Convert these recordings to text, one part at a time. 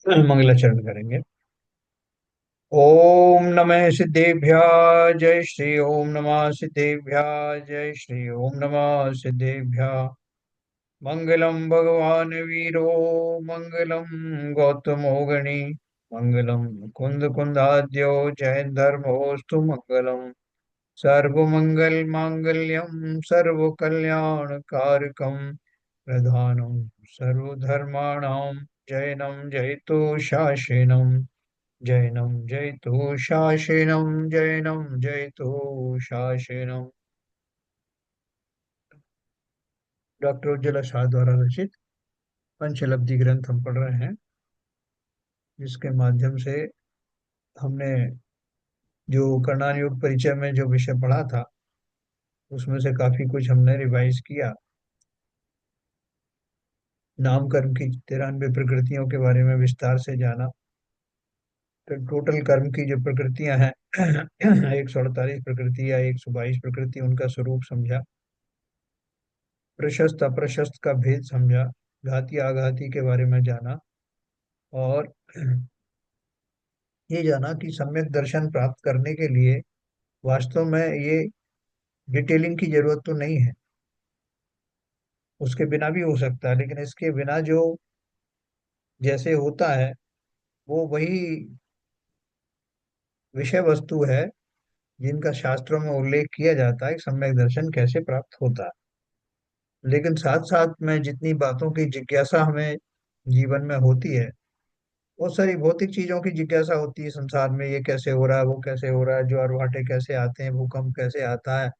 मंगलाचरण करेंगे। ओम नमः सिद्धेभ्य जय श्री ओम नमः सिद्धेभ्य जय श्री ओम नमः सिद्धेभ्य। मंगलम भगवान वीरो मंगलम गौतमो गणी मंगलम कुंद कुंदाद्यो जैन धर्मोस्तु मंगलम। सर्वमंगल मांगल्यम सर्व कल्याण कारकम प्रधानम सर्वधर्माणां जैनम जयतु शासेनम। जैनम जयतु शासेनम जैनम जयतु शासेनम। डॉक्टर उज्ज्वला शाह द्वारा रचित पंचलब्धि ग्रंथ हम पढ़ रहे हैं, जिसके माध्यम से हमने जो करणान योग परिचय में जो विषय पढ़ा था उसमें से काफी कुछ हमने रिवाइज किया। नाम कर्म की 93 प्रकृतियों के बारे में विस्तार से जाना। तो टोटल कर्म की जो प्रकृतियां हैं 148 प्रकृति या 122 प्रकृति, उनका स्वरूप समझा। प्रशस्त अप्रशस्त का भेद समझा। घाती आघाती के बारे में जाना। और ये जाना कि सम्यक दर्शन प्राप्त करने के लिए वास्तव में ये डिटेलिंग की जरूरत तो नहीं है, उसके बिना भी हो सकता है, लेकिन इसके बिना जो जैसे होता है वो वही विषय वस्तु है जिनका शास्त्रों में उल्लेख किया जाता है कि सम्यक दर्शन कैसे प्राप्त होता है। लेकिन साथ साथ में जितनी बातों की जिज्ञासा हमें जीवन में होती है, बहुत सारी भौतिक चीजों की जिज्ञासा होती है संसार में, ये कैसे हो रहा है, वो कैसे हो रहा है, ज्वार भाटे कैसे आते हैं, भूकंप कैसे आता है,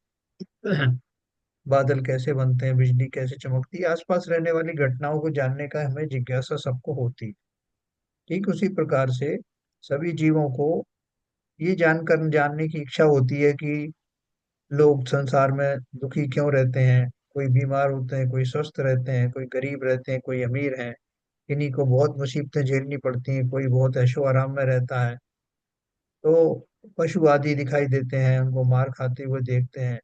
बादल कैसे बनते हैं, बिजली कैसे चमकती है, आसपास रहने वाली घटनाओं को जानने का हमें जिज्ञासा सबको होती है। ठीक उसी प्रकार से सभी जीवों को ये जानकर जानने की इच्छा होती है कि लोग संसार में दुखी क्यों रहते हैं, कोई बीमार होते हैं, कोई स्वस्थ रहते हैं, कोई गरीब रहते हैं, कोई अमीर हैं, किन्हीं को बहुत मुसीबतें झेलनी पड़ती हैं, कोई बहुत ऐशो आराम में रहता है। तो पशु आदि दिखाई देते हैं, उनको मार खाते हुए देखते हैं।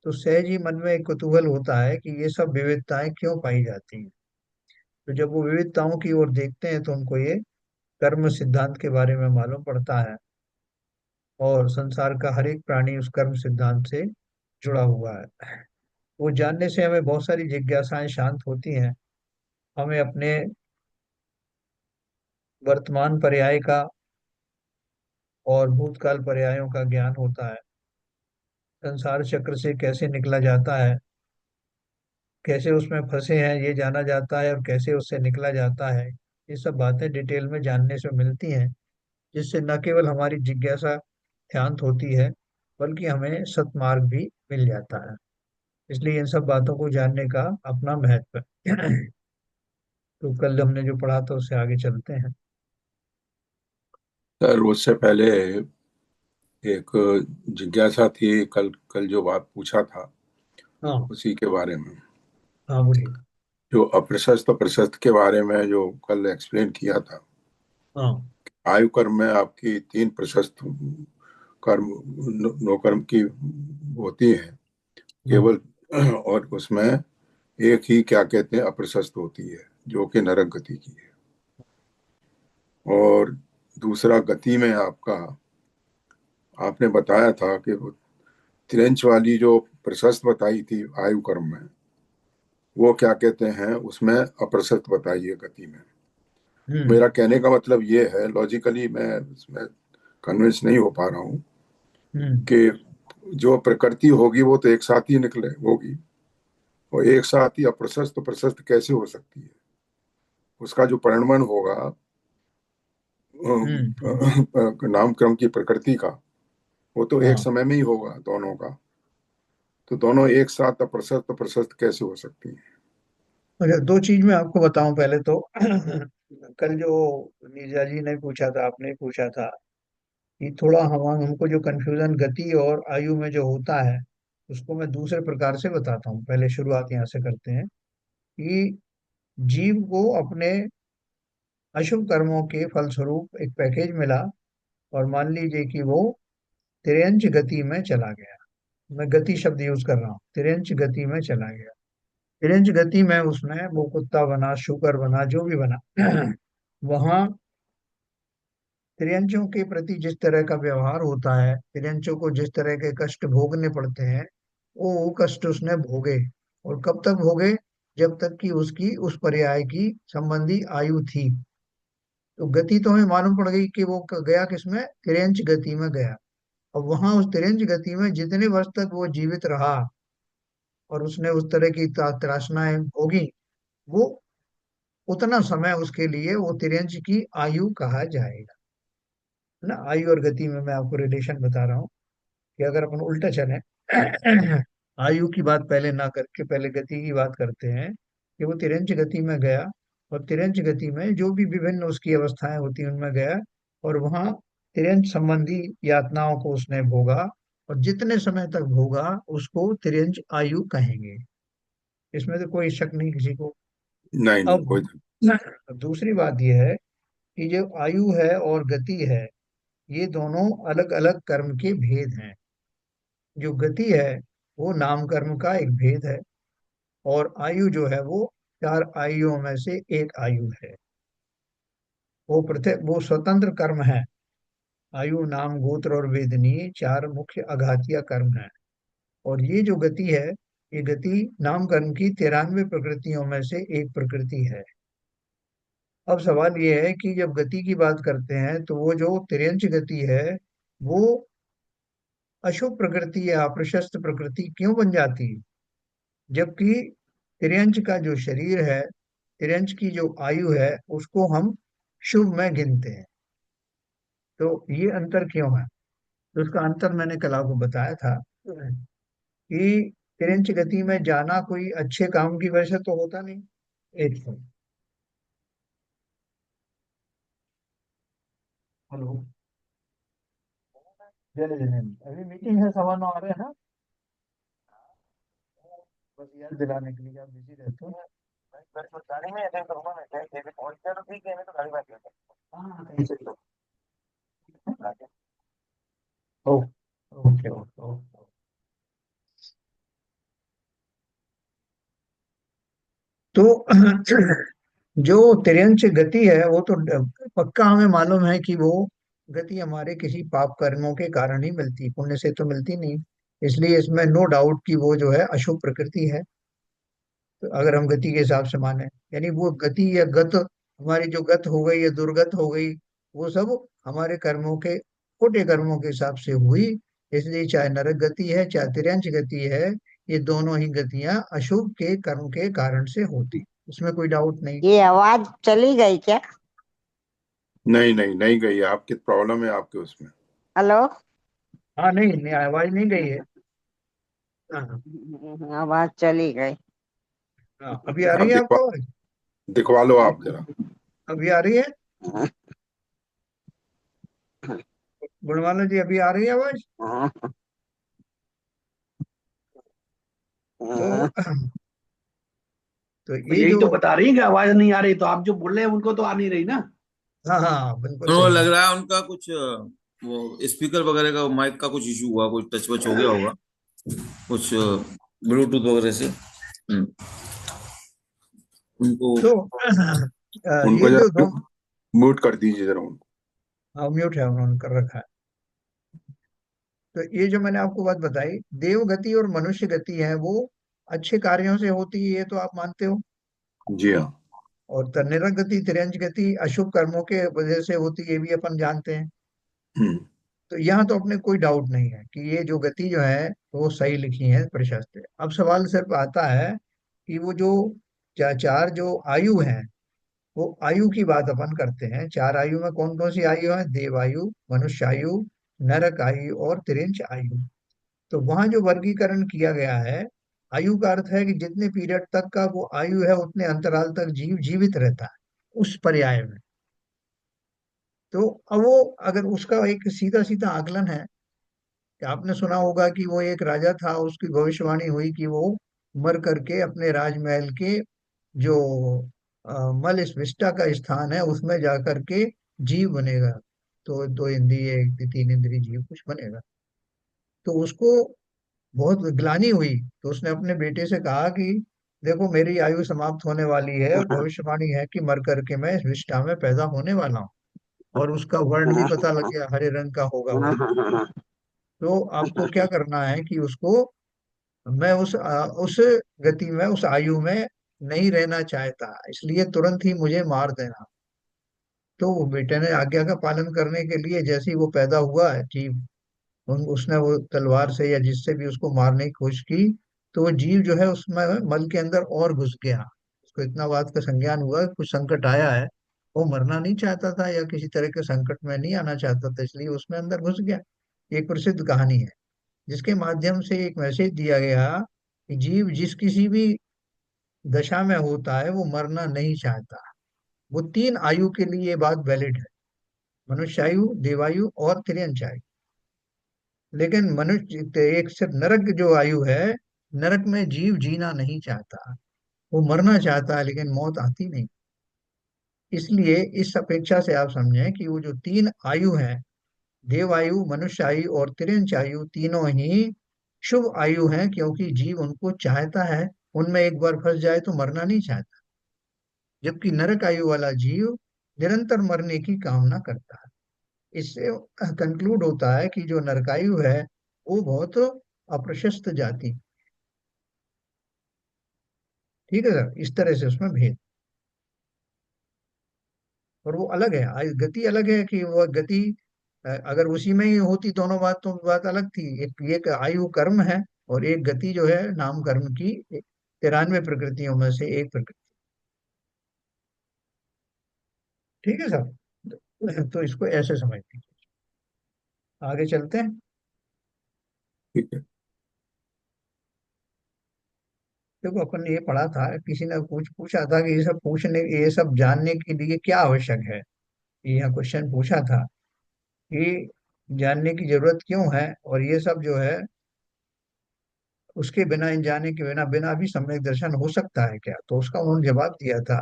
तो सहज ही मन में एक कुतूहल होता है कि ये सब विविधताएं क्यों पाई जाती हैं। तो जब वो विविधताओं की ओर देखते हैं तो उनको ये कर्म सिद्धांत के बारे में मालूम पड़ता है, और संसार का हर एक प्राणी उस कर्म सिद्धांत से जुड़ा हुआ है। वो जानने से हमें बहुत सारी जिज्ञासाएं शांत होती हैं। हमें अपने वर्तमान पर्याय का और भूतकाल पर्यायों का ज्ञान होता है। संसार चक्र से कैसे निकला जाता है, कैसे उसमें फंसे हैं ये जाना जाता है, और कैसे उससे निकला जाता है, ये सब बातें डिटेल में जानने से मिलती हैं। जिससे न केवल हमारी जिज्ञासा शांत होती है, बल्कि हमें सतमार्ग भी मिल जाता है। इसलिए इन सब बातों को जानने का अपना महत्व है। तो कल हमने जो पढ़ा था उससे आगे चलते हैं। सर, उससे पहले एक जिज्ञासा थी। कल कल जो बात पूछा था हाँ। उसी के बारे में। हाँ बोलिए। जो अप्रशस्त प्रशस्त के बारे में जो कल एक्सप्लेन किया था। हाँ। आयु कर्म में आपकी तीन प्रशस्त कर्म, नो कर्म की होती है हाँ। केवल। और उसमें एक ही क्या कहते हैं अप्रशस्त होती है, जो कि नरक गति की है। और दूसरा गति में आपका, आपने बताया था कि वो तिरंच वाली जो प्रशस्त बताई थी आयु कर्म में, वो क्या कहते हैं उसमें अप्रशस्त बताई है गति में। हम्म। मेरा कहने का मतलब ये है, लॉजिकली मैं इसमें कन्विंस नहीं हो पा रहा हूँ हम्म। कि जो प्रकृति होगी वो तो एक साथ ही निकले होगी, और एक साथ ही अप्रशस्त प्रशस्त कैसे हो सकती है। उसका जो परिणमन होगा हम्म। नामक्रम की प्रकृति का, वो तो एक हाँ। समय में ही होगा दोनों का। तो दोनों एक साथ अप्रशस्त प्रशस्त कैसे हो सकती है। अच्छा, दो चीज मैं आपको बताऊं पहले तो। कल जो नीरजा जी ने पूछा था, आपने पूछा था कि थोड़ा हम हमको जो कंफ्यूजन गति और आयु में जो होता है उसको मैं दूसरे प्रकार से बताता हूँ। पहले शुरुआत यहाँ से करते हैं कि जीव को अपने अशुभ कर्मों के फलस्वरूप एक पैकेज मिला, और मान लीजिए कि वो तिर्यंच गति में चला गया। मैं गति शब्द यूज कर रहा हूँ, तिर्यंच गति में चला गया। तिर्यंच गति में उसमें वो कुत्ता बना, शुकर बना, जो भी बना, वहां तिर्यंचों के प्रति जिस तरह का व्यवहार होता है, तिर्यंचों को जिस तरह के कष्ट भोगने पड़ते हैं, वो कष्ट उसने भोगे। और कब तक भोगे? जब तक कि उसकी उस पर्याय की संबंधी आयु थी। तो गति तो हमें मालूम पड़ गई कि वो गया किसमें, तिर्यंच गति में गया। अब वहां उस तिरंज गति में जितने वर्ष तक वो जीवित रहा और उसने उस तरह की त्रासनाएं भोगी, वो उतना समय उसके लिए वो तिरंज की आयु कहा जाएगा। है ना? आयु और गति में मैं आपको रिलेशन बता रहा हूँ कि अगर अपन उल्टा चलें, आयु की बात पहले ना करके पहले गति की बात करते हैं, कि वो तिरंज गति में गया, और तिरंज गति में जो भी विभिन्न उसकी अवस्थाएं होती हैं उनमें गया, और वहां तिरंज संबंधी यातनाओं को उसने भोगा, और जितने समय तक भोगा उसको तिरंज आयु कहेंगे। इसमें तो कोई शक नहीं किसी को। नहीं नहीं, अब कोई। दूसरी बात यह है कि जो आयु है और गति है, ये दोनों अलग अलग कर्म के भेद हैं। जो गति है वो नाम कर्म का एक भेद है, और आयु जो है वो चार आयुओं में से एक आयु है। वो स्वतंत्र कर्म है। आयु, नाम, गोत्र और वेदनी चार मुख्य अघातीय कर्म हैं। और ये जो गति है, ये गति नाम कर्म की 93 प्रकृतियों में से एक प्रकृति है। अब सवाल ये है कि जब गति की बात करते हैं तो वो जो तिर्यंच गति है, वो अशुभ प्रकृति या अप्रशस्त प्रकृति क्यों बन जाती है? जबकि तिर्यंच का जो शरीर है, तिर्यंच की जो आयु है, उसको हम शुभ में गिनते हैं। तो ये अंतर क्यों है? तो उसका अंतर मैंने कल आपको बताया था कि तिर्यंच गति में जाना कोई अच्छे काम की वजह से तो होता नहीं। एक तो, हेलो, जय जय, अभी मीटिंग है, 9:15 आ रहे हैं ना। बस याद दिलाने के लिए, आप बिजी रहते हो। गाड़ी में अटेंड करूंगा मैं, जैसे पहुंच गया तो ठीक है, नहीं तो गाड़ी बात करते हैं। हाँ, कहीं से तो। Okay okay okay. तो जो तिर्यंच गति है वो तो पक्का हमें मालूम है कि वो गति हमारे किसी पाप कर्मों के कारण ही मिलती, पुण्य से तो मिलती नहीं। इसलिए इसमें नो डाउट कि वो जो है अशुभ प्रकृति है। तो अगर हम गति के हिसाब से माने, यानी वो गति या गत, हमारी जो गत हो गई या दुर्गत हो गई, वो सब हमारे कर्मों के, खोटे कर्मों के हिसाब से हुई। इसलिए चाहे नरक गति है चाहे तिर्यंच गति है, ये दोनों ही गतियां अशुभ के कर्म के कारण से होती, इसमें कोई डाउट नहीं। ये आवाज चली गई क्या? नहीं नहीं, नहीं गई, आपकी प्रॉब्लम है आपके उसमें। हेलो। हाँ, नहीं नहीं, आवाज नहीं गई है। हाँ आवाज चली गई। हाँ, अभी आ रही आप है आपको आवाज? दिखवा लो आप जरा। अभी आ रही है? गुणवाला जी, अभी आ रही है आवाज? तो तो तो ये यही जो, तो बता रही है कि आवाज नहीं आ रही, तो आप जो बोल रहे हैं उनको तो आ नहीं रही ना। हाँ हाँ, बिल्कुल वो सही है। लग रहा है उनका कुछ वो स्पीकर वगैरह का, माइक का कुछ इशू हुआ, कुछ टच वच हो गया होगा, कुछ ब्लूटूथ वगैरह से। उनको। तो उनको ये जो जरा दो, म्यूट कर दीजिए जरा उनको। हाँ, म्यूट है, उन्होंने कर रखा है। तो ये जो मैंने आपको बात बताई, देव गति और मनुष्य गति है, वो अच्छे कार्यों से होती है, ये तो आप मानते हो। जी हाँ। और तन्निरक गति, तिर्यंच गति अशुभ कर्मों के वजह से होती है, ये भी अपन जानते हैं। हम्म। तो यहाँ तो अपने कोई डाउट नहीं है कि ये जो गति जो है वो सही लिखी है प्रशस्त है। अब सवाल सिर्फ आता है कि वो जो चार जो आयु हैं, वो आयु की बात अपन करते हैं। चार आयु में कौन कौन सी आयु है? देवायु, मनुष्य आयु, नरक आयु और तिर्यंच आयु। तो वहां जो वर्गीकरण किया गया है, आयु का अर्थ है कि जितने पीरियड तक का वो आयु है उतने अंतराल तक जीव जीवित रहता है उस पर्याय में। तो अब वो, अगर उसका एक सीधा सीधा आकलन है कि आपने सुना होगा कि वो एक राजा था, उसकी भविष्यवाणी हुई कि वो मर करके अपने राजमहल के जो मल विष्टा का स्थान है उसमें जा करके जीव बनेगा। तो दो इंद्रिय, एक तीन इंद्रिय जीव कुछ बनेगा। तो उसको बहुत ग्लानि हुई, तो उसने अपने बेटे से कहा कि देखो, मेरी आयु समाप्त होने वाली है और भविष्यवाणी है कि मर करके मैं इस विष्ठा में पैदा होने वाला हूँ। और उसका वर्ण भी पता लग गया, हरे रंग का होगा वो, तो आपको क्या करना है कि उसको, मैं उस गति में, उस आयु में नहीं रहना चाहता, इसलिए तुरंत ही मुझे मार देना। तो वो बेटे ने आज्ञा का पालन करने के लिए, जैसे ही वो पैदा हुआ जीव, उसने वो तलवार से या जिससे भी उसको मारने की कोशिश की, तो वो जीव जो है उसमें मल के अंदर और घुस गया। उसको इतना बात का संज्ञान हुआ कि कुछ संकट आया है, वो मरना नहीं चाहता था या किसी तरह के संकट में नहीं आना चाहता था, इसलिए उसमें अंदर घुस गया। एक प्रसिद्ध कहानी है जिसके माध्यम से एक मैसेज दिया गया कि जीव जिस किसी भी दशा में होता है वो मरना नहीं चाहता। वो तीन आयु के लिए ये बात वैलिड है, मनुष्यायु, देवायु और तिर्यंच आयु। लेकिन मनुष्य एक सिर्फ नरक जो आयु है, नरक में जीव जीना नहीं चाहता, वो मरना चाहता है लेकिन मौत आती नहीं। इसलिए इस अपेक्षा से आप समझें कि वो जो तीन आयु हैं, देवायु, मनुष्य आयु और तिर्यंच आयु, तीनों ही शुभ आयु हैं, क्योंकि जीव उनको चाहता है, उनमें एक बार फंस जाए तो मरना नहीं चाहता। जबकि नरक आयु वाला जीव निरंतर मरने की कामना करता है। इससे कंक्लूड होता है कि जो नरकायु है वो बहुत अप्रशस्त जाति। ठीक है सर, इस तरह से उसमें भेद, और वो अलग है, गति अलग है कि वो गति अगर उसी में ही होती दोनों बात तो बात अलग थी। एक आयु कर्म है और एक गति जो है नाम कर्म की, 93 प्रकृतियों में से एक प्रकृति। ठीक है सर, तो इसको ऐसे समझ लीजिए। आगे चलते हैं। ठीक है। देखो अपन ने ये पढ़ा था, किसी ने कुछ पूछा था कि ये सब जानने के लिए क्या आवश्यक है। ये यहाँ क्वेश्चन पूछा था कि जानने की जरूरत क्यों है, और ये सब जो है उसके बिना, इन जाने के बिना बिना भी सम्यक दर्शन हो सकता है क्या। तो उसका उन्होंने जवाब दिया था,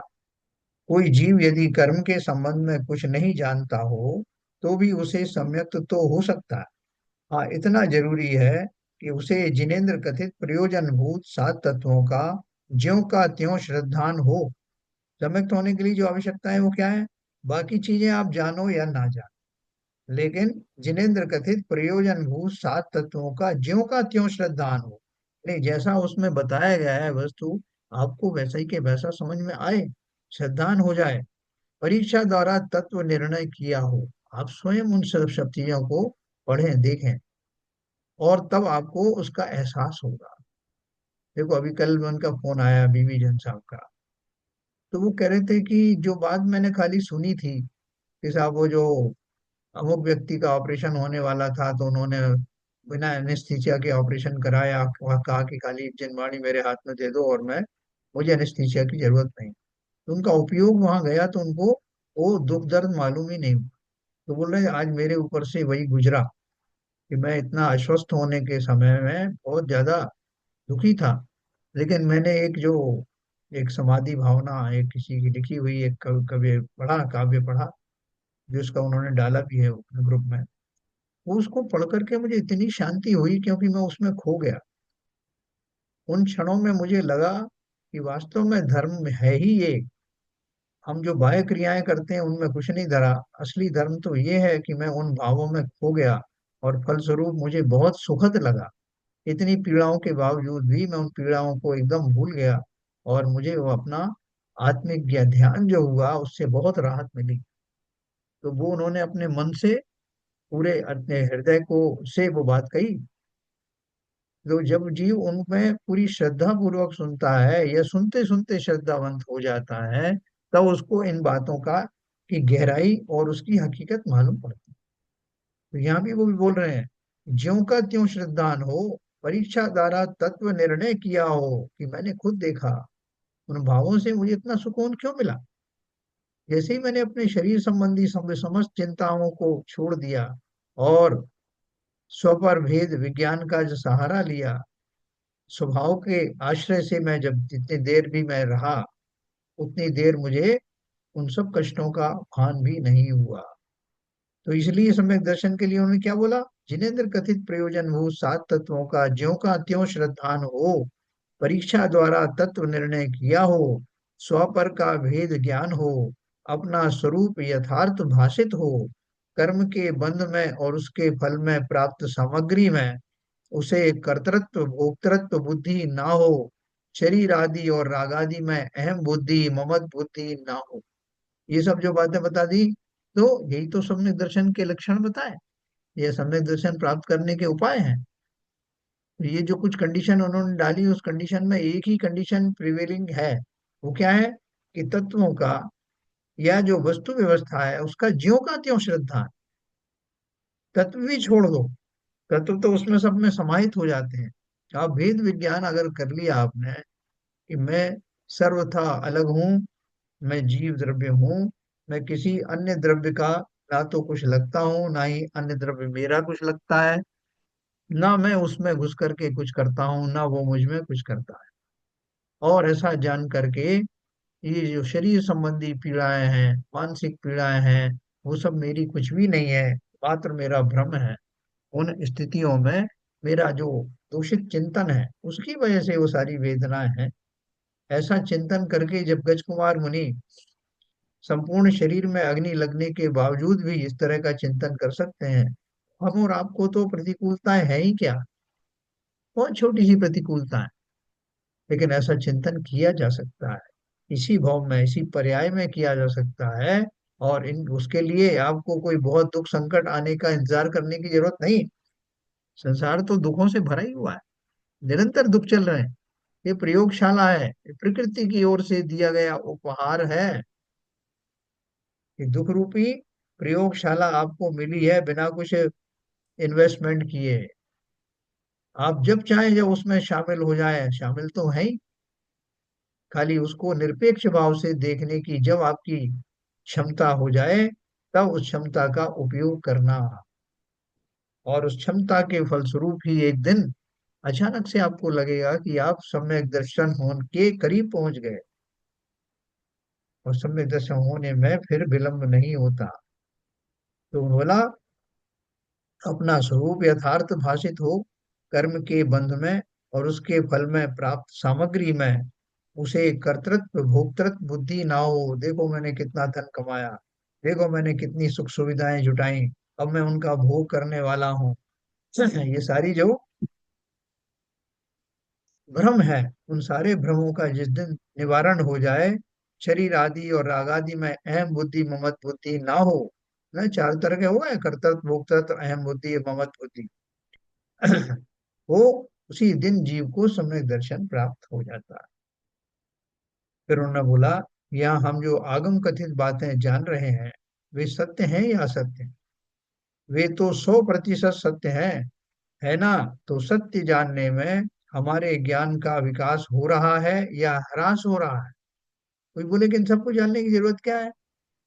कोई जीव यदि कर्म के संबंध में कुछ नहीं जानता हो तो भी उसे सम्यक तो हो सकता है। हाँ, इतना जरूरी है कि उसे जिनेन्द्र कथित प्रयोजन भूत सात तत्वों का ज्यों का त्यों श्रद्धान हो। सम्यक्त होने के लिए जो आवश्यकता है वो क्या है, बाकी चीजें आप जानो या ना जानो, लेकिन जिनेन्द्र कथित प्रयोजन भूत सात तत्वों का ज्यों का त्यों श्रद्धान हो। नहीं, जैसा उसमें बताया गया है वस्तु, आपको वैसा ही के वैसा समझ में आए, श्रद्धान हो जाए, परीक्षा द्वारा तत्व निर्णय किया हो। आप स्वयं उन सब चीजों को पढ़ें, देखें, और तब आपको उसका एहसास होगा। देखो अभी कल उनका फोन आया बीवी जन साहब का, तो वो कह रहे थे कि जो बात मैंने खाली सुनी थी कि साहब वो जो अमुक व्यक्ति का ऑपरेशन होने वाला था तो उन्होंने बिना एनेस्थीसिया के ऑपरेशन कराया, वहाँ कहा कि खाली एक जिनवाणी मेरे हाथ में दे दो और मैं, मुझे एनेस्थीसिया की जरूरत नहीं। तो उनका उपयोग वहां गया तो उनको वो दुख दर्द मालूम ही नहीं हुआ। तो बोल रहे आज मेरे ऊपर से वही गुजरा कि मैं इतना अस्वस्थ होने के समय में बहुत ज्यादा दुखी था, लेकिन मैंने एक जो एक समाधि भावना, एक किसी की लिखी हुई एक कवि पढ़ा, काव्य पढ़ा, जिसका उन्होंने डाला भी है अपने ग्रुप में, वो उसको पढ़ करके मुझे इतनी शांति हुई क्योंकि मैं उसमें खो गया। उन क्षणों में मुझे लगा कि वास्तव में धर्म है ही ये, हम जो बाह्य क्रियाएं करते हैं उनमें कुछ नहीं धरा, असली धर्म तो ये है कि मैं उन भावों में खो गया और फलस्वरूप मुझे बहुत सुखद लगा। इतनी पीड़ाओं के बावजूद भी मैं उन पीड़ाओं को एकदम भूल गया, और मुझे वो अपना आत्मिक ध्यान जो हुआ उससे बहुत राहत मिली। तो वो उन्होंने अपने मन से, पूरे अपने हृदय को से वो बात कही। तो जब जीव उनमें पूरी श्रद्धा पूर्वक सुनता है या सुनते सुनते श्रद्धावंत हो जाता है, तब उसको इन बातों का की गहराई और उसकी हकीकत मालूम पड़ती है। तो यहाँ भी वो भी बोल रहे हैं, ज्यों का त्यों श्रद्धान हो, परीक्षा द्वारा तत्व निर्णय किया हो, कि मैंने खुद देखा उन भावों से मुझे इतना सुकून क्यों मिला। जैसे ही मैंने अपने शरीर संबंधी समस्त चिंताओं को छोड़ दिया और स्वपर भेद विज्ञान का जो सहारा लिया, स्वभाव के आश्रय से मैं जब जितनी देर भी मैं रहा, उतनी देर मुझे उन सब कष्टों का भान भी नहीं हुआ। तो इसलिए सम्यक दर्शन के लिए उन्होंने क्या बोला, जिनेन्द्र कथित प्रयोजन हो सात तत्वों का ज्यों का त्यों श्रद्धान हो, परीक्षा द्वारा तत्व निर्णय किया हो, स्वपर का भेद ज्ञान हो, अपना स्वरूप यथार्थ भाषित हो, कर्म के बंध में और उसके फल में प्राप्त सामग्री में उसे कर्तृत्व भोक्तृत्व बुद्धि ना हो, शरीर आदि और राग आदि में अहम बुद्धि ममत बुद्धि ना हो। ये सब जो बातें बता दी, तो यही तो सम्यक दर्शन के लक्षण बताए, ये सम्यक दर्शन प्राप्त करने के उपाय हैं। ये जो कुछ कंडीशन उन्होंने डाली, उस कंडीशन में एक ही कंडीशन प्रिवेलिंग है। वो क्या है? कि तत्वों का या जो वस्तु व्यवस्था है उसका ज्यों का त्यों श्रद्धा है। तत्व भी छोड़ दो, तत्व तो उसमें सब में समाहित हो जाते हैं। आप भेद विज्ञान अगर कर लिया आपने कि मैं सर्वथा अलग हूँ, मैं जीव द्रव्य हूँ, मैं किसी अन्य द्रव्य का ना तो कुछ लगता हूँ, ना ही अन्य द्रव्य मेरा कुछ लगता है, ना मैं उसमें घुस करके कुछ करता हूँ, ना वो मुझ में कुछ करता है। और ऐसा जान करके ये जो शरीर संबंधी पीड़ाएं हैं, मानसिक पीड़ाएं हैं, वो सब मेरी कुछ भी नहीं है, मात्र मेरा भ्रम है। उन स्थितियों में मेरा जो दूषित चिंतन है उसकी वजह से वो सारी वेदनाएं हैं। ऐसा चिंतन करके जब गज कुमार मुनि संपूर्ण शरीर में अग्नि लगने के बावजूद भी इस तरह का चिंतन कर सकते हैं, हम और आपको तो प्रतिकूलताएं है ही क्या, बहुत छोटी सी प्रतिकूलता है, लेकिन ऐसा चिंतन किया जा सकता है, इसी भाव में इसी पर्याय में किया जा सकता है। और इन उसके लिए आपको कोई बहुत दुख संकट आने का इंतजार करने की जरूरत नहीं। संसार तो दुखों से भरा ही हुआ है, निरंतर दुख चल रहे हैं। ये प्रयोगशाला है, ये प्रकृति की ओर से दिया गया उपहार है। ये दुख रूपी प्रयोगशाला आपको मिली है बिना कुछ इन्वेस्टमेंट किए। आप जब चाहें जब उसमें शामिल हो जाए, शामिल तो है ही, खाली उसको निरपेक्ष भाव से देखने की जब आपकी क्षमता हो जाए, तब उस क्षमता का उपयोग करना। और उस क्षमता के फलस्वरूप ही एक दिन अचानक से आपको लगेगा कि आप सम्यक दर्शन होने के करीब पहुंच गए, और सम्यक दर्शन होने में फिर विलंब नहीं होता। तो बोला, अपना स्वरूप यथार्थ भाषित हो, कर्म के बंध में और उसके फल में प्राप्त सामग्री में उसे कर्तृत्व भोक्तृत्व बुद्धि ना हो। देखो मैंने कितना धन कमाया, देखो मैंने कितनी सुख सुविधाएं जुटाई, अब मैं उनका भोग करने वाला हूँ। ये सारी जो भ्रम है, उन सारे भ्रमों का जिस दिन निवारण हो जाए, शरीर आदि और राग आदि में अहम बुद्धि ममत बुद्धि ना हो। ना चार तरह के हुआ है, कर्तृत्व भोक्तृत्व अहम बुद्धि ममत बुद्धि। वो उसी दिन जीव को सम्यक दर्शन प्राप्त हो जाता है। फिर उन्होंने बोला, यहाँ हम जो आगम कथित बातें जान रहे हैं वे सत्य हैं या असत्य? वे तो 100% सत्य है ना? तो सत्य जानने में हमारे ज्ञान का विकास हो रहा है या ह्रास हो रहा है? कोई बोले कि इन सबको जानने की जरूरत क्या है,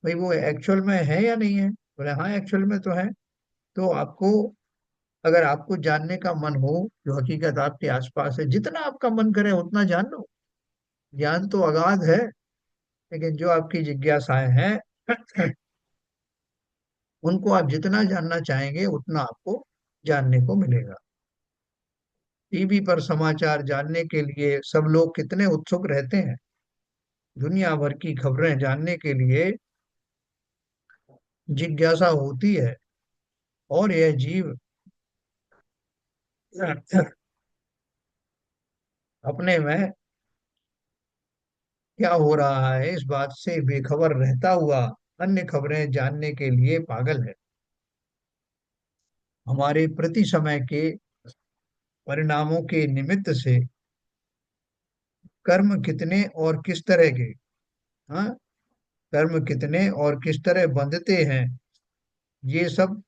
भाई वो एक्चुअल में है या नहीं है? बोले हाँ, एक्चुअल में तो है। तो आपको, अगर आपको जानने का मन हो, जो हकीकत आपके आसपास है, जितना आपका मन करे उतना जान लो। ज्ञान तो अगाध है, लेकिन जो आपकी जिज्ञासाएं हैं उनको आप जितना जानना चाहेंगे उतना आपको जानने को मिलेगा। टीवी पर समाचार जानने के लिए सब लोग कितने उत्सुक रहते हैं, दुनिया भर की खबरें जानने के लिए जिज्ञासा होती है। और यह जीव अपने में क्या हो रहा है इस बात से बेखबर रहता हुआ अन्य खबरें जानने के लिए पागल है। हमारे प्रति समय के परिणामों के निमित्त से कर्म कितने और किस तरह के, हाँ, कर्म कितने और किस तरह बंधते हैं, ये सब,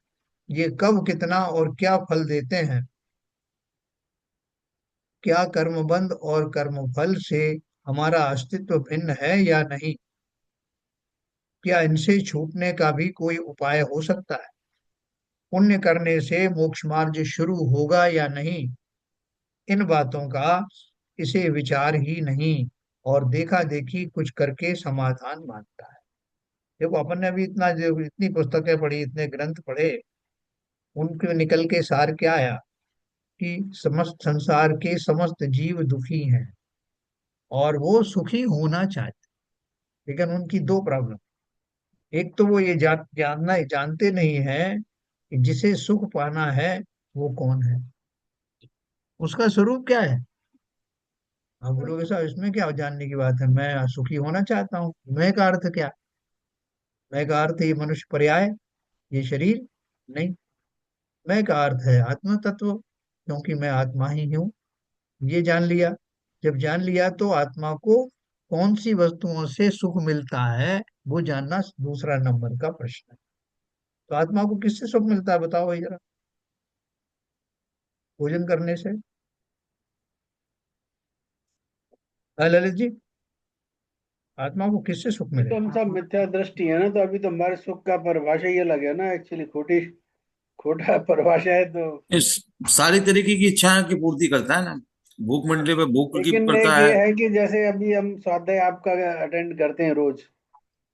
ये कब कितना और क्या फल देते हैं, क्या कर्मबंध और कर्मफल से हमारा अस्तित्व भिन्न है या नहीं, क्या इनसे छूटने का भी कोई उपाय हो सकता है, पुण्य करने से मोक्ष मार्ग शुरू होगा या नहीं, इन बातों का इसे विचार ही नहीं, और देखा देखी कुछ करके समाधान मानता है। देखो अपन ने अभी इतना जो इतनी पुस्तकें पढ़ी, इतने ग्रंथ पढ़े, उनके निकल के सार क्या आया? कि समस्त संसार के समस्त जीव दुखी हैं और वो सुखी होना चाहते, लेकिन उनकी दो प्रॉब्लम। एक तो वो ये जानते नहीं है कि जिसे सुख पाना है वो कौन है, उसका स्वरूप क्या है। आप बोलोगे साहब इसमें क्या जानने की बात है, मैं सुखी होना चाहता हूँ, मैं का अर्थ क्या, मैं का अर्थ ये मनुष्य पर्याय, ये शरीर नहीं। मैं का अर्थ है आत्म तत्व, क्योंकि मैं आत्मा ही हूँ, ये जान लिया। जब जान लिया तो आत्मा को कौन सी वस्तुओं से सुख मिलता है वो जानना दूसरा नंबर का प्रश्न है। तो आत्मा को किससे सुख मिलता है बताओ भाई जरा, भोजन करने से। हाँ ललित जी, आत्मा को किससे सुख ये तो मिलेगा। हम सब मिथ्या दृष्टि है ना, तो अभी तो हमारे सुख का परिभाषा ये लगे ना, एक्चुअली खोटी खोटा परिभाषा है तो। इस सारी तरीके की इच्छाओं की पूर्ति करता है ना, भूख मंडली पे भूख की लेकिन एक करता ये है। है कि जैसे अभी हम स्वाध्याय आपका अटेंड करते हैं रोज,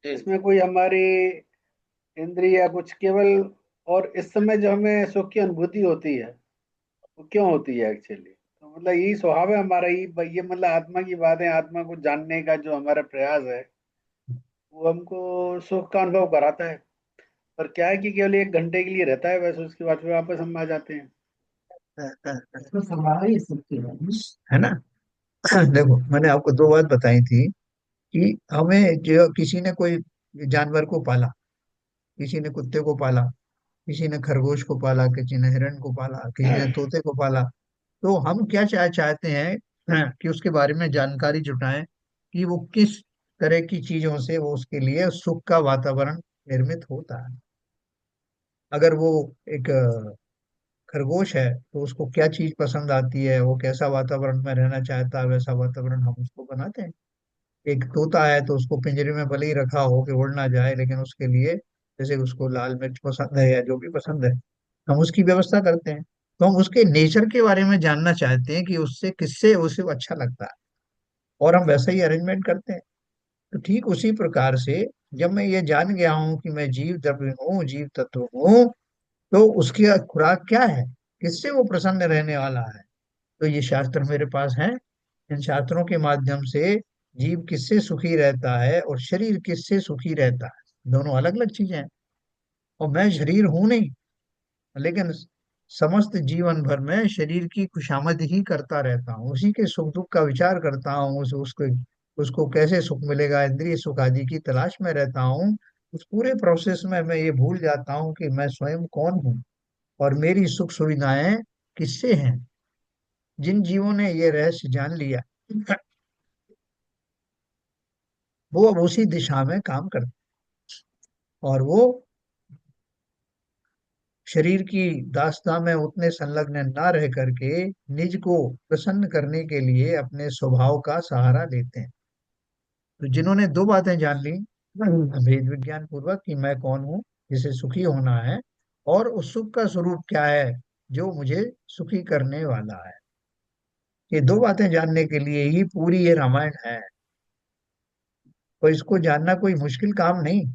तो इसमें कोई हमारी इंद्रिय या कुछ केवल, और इस समय जो हमें सुख की अनुभूति होती है वो क्यों होती है एक्चुअली, तो मतलब यही स्वभाव है हमारा, ये मतलब आत्मा की बात है, आत्मा को जानने का जो हमारा प्रयास है वो हमको सुख का अनुभव कराता है। पर क्या है कि केवल 1 घंटे के लिए रहता है, वैसे उसके बाद फिर वापस हम आ जाते हैं। है ना। देखो मैंने आपको दो बात बताई थी कि हमें जो किसी ने कोई जानवर को पाला, किसी ने कुत्ते को पाला, किसी ने खरगोश को पाला, किसी ने हिरण को पाला, किसी ने तोते को पाला, तो हम क्या चाहते हैं, कि उसके बारे में जानकारी जुटाएं कि वो किस तरह की चीजों से वो उसके लिए सुख का वातावरण निर्मित होता है। अगर वो एक खरगोश है तो उसको क्या चीज पसंद आती है, वो कैसा वातावरण में रहना चाहता है, वैसा वातावरण हम उसको बनाते हैं। एक तोता है तो उसको पिंजरे में भले ही रखा हो कि उड़ ना जाए, लेकिन उसके लिए जैसे उसको लाल मिर्च पसंद है या जो भी पसंद है हम उसकी व्यवस्था करते हैं। तो हम उसके नेचर के बारे में जानना चाहते हैं कि उससे किससे उसे अच्छा लगता है, और हम वैसा ही अरेंजमेंट करते हैं। तो ठीक उसी प्रकार से जब मैं ये जान गया हूँ कि मैं जीव द्रव्य हूँ, जीव तत्व हूँ, तो उसकी खुराक क्या है, किससे वो प्रसन्न रहने वाला है, तो ये शास्त्र मेरे पास है। इन शास्त्रों के माध्यम से जीव किससे सुखी रहता है और शरीर किससे सुखी रहता है, दोनों अलग अलग चीजें हैं। और मैं शरीर हूं नहीं, लेकिन समस्त जीवन भर में शरीर की खुशामद ही करता रहता हूँ, उसी के सुख दुख का विचार करता हूँ, उसको उसको कैसे सुख मिलेगा, इंद्रिय सुख आदि की तलाश में रहता हूँ। उस पूरे प्रोसेस में मैं ये भूल जाता हूँ कि मैं स्वयं कौन हूँ और मेरी सुख सुविधाएं किससे हैं। जिन जीवों ने ये रहस्य जान लिया वो अब उसी दिशा में काम करते हैं, और वो शरीर की दास्ता में उतने संलग्न ना रह करके निज को प्रसन्न करने के लिए अपने स्वभाव का सहारा लेते हैं। तो जिन्होंने दो बातें जान ली भेद विज्ञान पूर्वक कि मैं कौन हूँ जिसे सुखी होना है, और उस सुख का स्वरूप क्या है जो मुझे सुखी करने वाला है, ये दो बातें जानने के लिए ही पूरी ये रामायण है। तो इसको जानना कोई मुश्किल काम नहीं।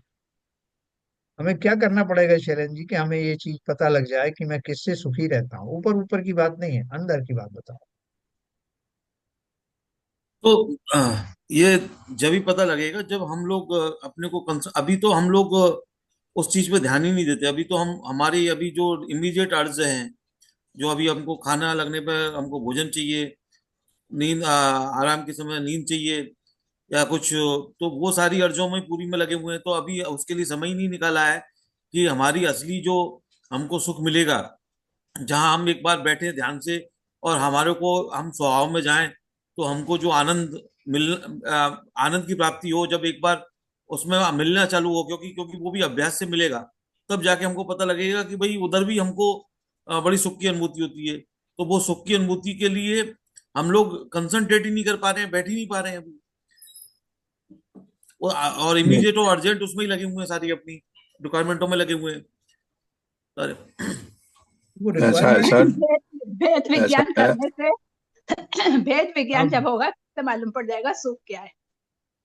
हमें क्या करना पड़ेगा शैलेंद्र जी कि हमें ये चीज पता लग जाए कि मैं किससे सुखी रहता हूँ, ऊपर ऊपर की बात नहीं है, अंदर की बात बताओ। तो ये जब ही पता लगेगा जब हम लोग अपने को अभी तो हम लोग उस चीज पे ध्यान ही नहीं देते। अभी तो हम हमारी अभी जो इमीडिएट अर्ज हैं, जो अभी हमको खाना लगने पर हमको भोजन चाहिए, नींद आराम के समय नींद चाहिए या कुछ, तो वो सारी अर्जों में पूरी में लगे हुए हैं। तो अभी उसके लिए समय ही नहीं निकाला है कि हमारी असली जो हमको सुख मिलेगा, जहां हम एक बार बैठे ध्यान से और हमारे को हम स्वभाव में जाएं, तो हमको जो आनंद मिल आनंद की प्राप्ति हो, जब एक बार उसमें मिलना चालू हो, क्योंकि क्योंकि वो भी अभ्यास से मिलेगा, तब जाके हमको पता लगेगा कि भाई उधर भी हमको बड़ी सुख की अनुभूति होती है। तो वो सुख की अनुभूति के लिए हम लोग कंसंट्रेट ही नहीं कर पा रहे हैं, बैठ ही नहीं पा रहे हैं अभी। और ये इमीडिएट और अर्जेंट उसमें ही लगे हुए हैं, सारी अपनी रिक्वायरमेंटों में लगे हुए हैं सारे। वो ऐसा है रिक्वायरमेंट। सर, भेद भेद ऐसा विज्ञान है करने से भेद विज्ञान अब जब होगा तो मालूम पड़ जाएगा सुख क्या है।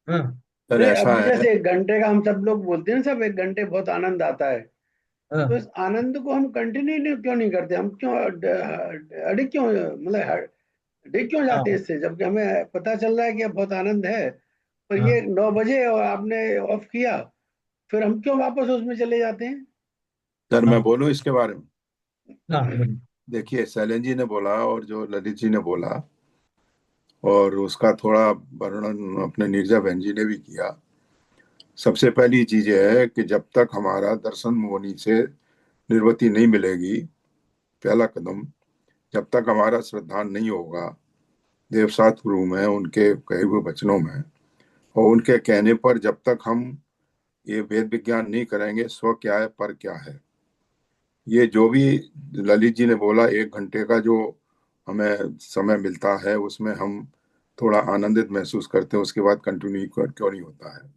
हाँ सर, नहीं, ऐसा अभी है। जैसे 1 घंटे का हम सब लोग बोलते हैं ना, सब 1 घंटे बहुत आनंद आता है, तो हाँ इस आनंद को हम कंटिन्यू क्यों नहीं करते, हम क्यों अडिग क्यों, मतलब अडिग क्यों जाते हैं हाँ इससे, जबकि हमें पता चल रहा है कि अब बहुत आनंद है। पर हाँ ये 9 बजे और आपने ऑफ किया, फिर हम क्यों वापस उसमें चले जाते हैं? सर मैं हाँ बोलूं इसके बारे में? हाँ बोलिए। देखिए, शैलेंद्र जी ने बोला और जो ललित जी ने बोला, और उसका थोड़ा वर्णन अपने नीरजा बहन जी ने भी किया। सबसे पहली चीज ये है कि जब तक हमारा दर्शन मुनि से निर्वृत्ति नहीं मिलेगी, पहला कदम, जब तक हमारा श्रद्धान नहीं होगा देवसात गुरु में, उनके कहे हुए वचनों में, और उनके कहने पर जब तक हम ये वेद विज्ञान नहीं करेंगे स्व क्या है पर क्या है, ये जो भी ललित जी ने बोला 1 घंटे का जो हमें समय मिलता है उसमें हम थोड़ा आनंदित महसूस करते हैं, उसके बाद कंटिन्यू क्यों नहीं होता है।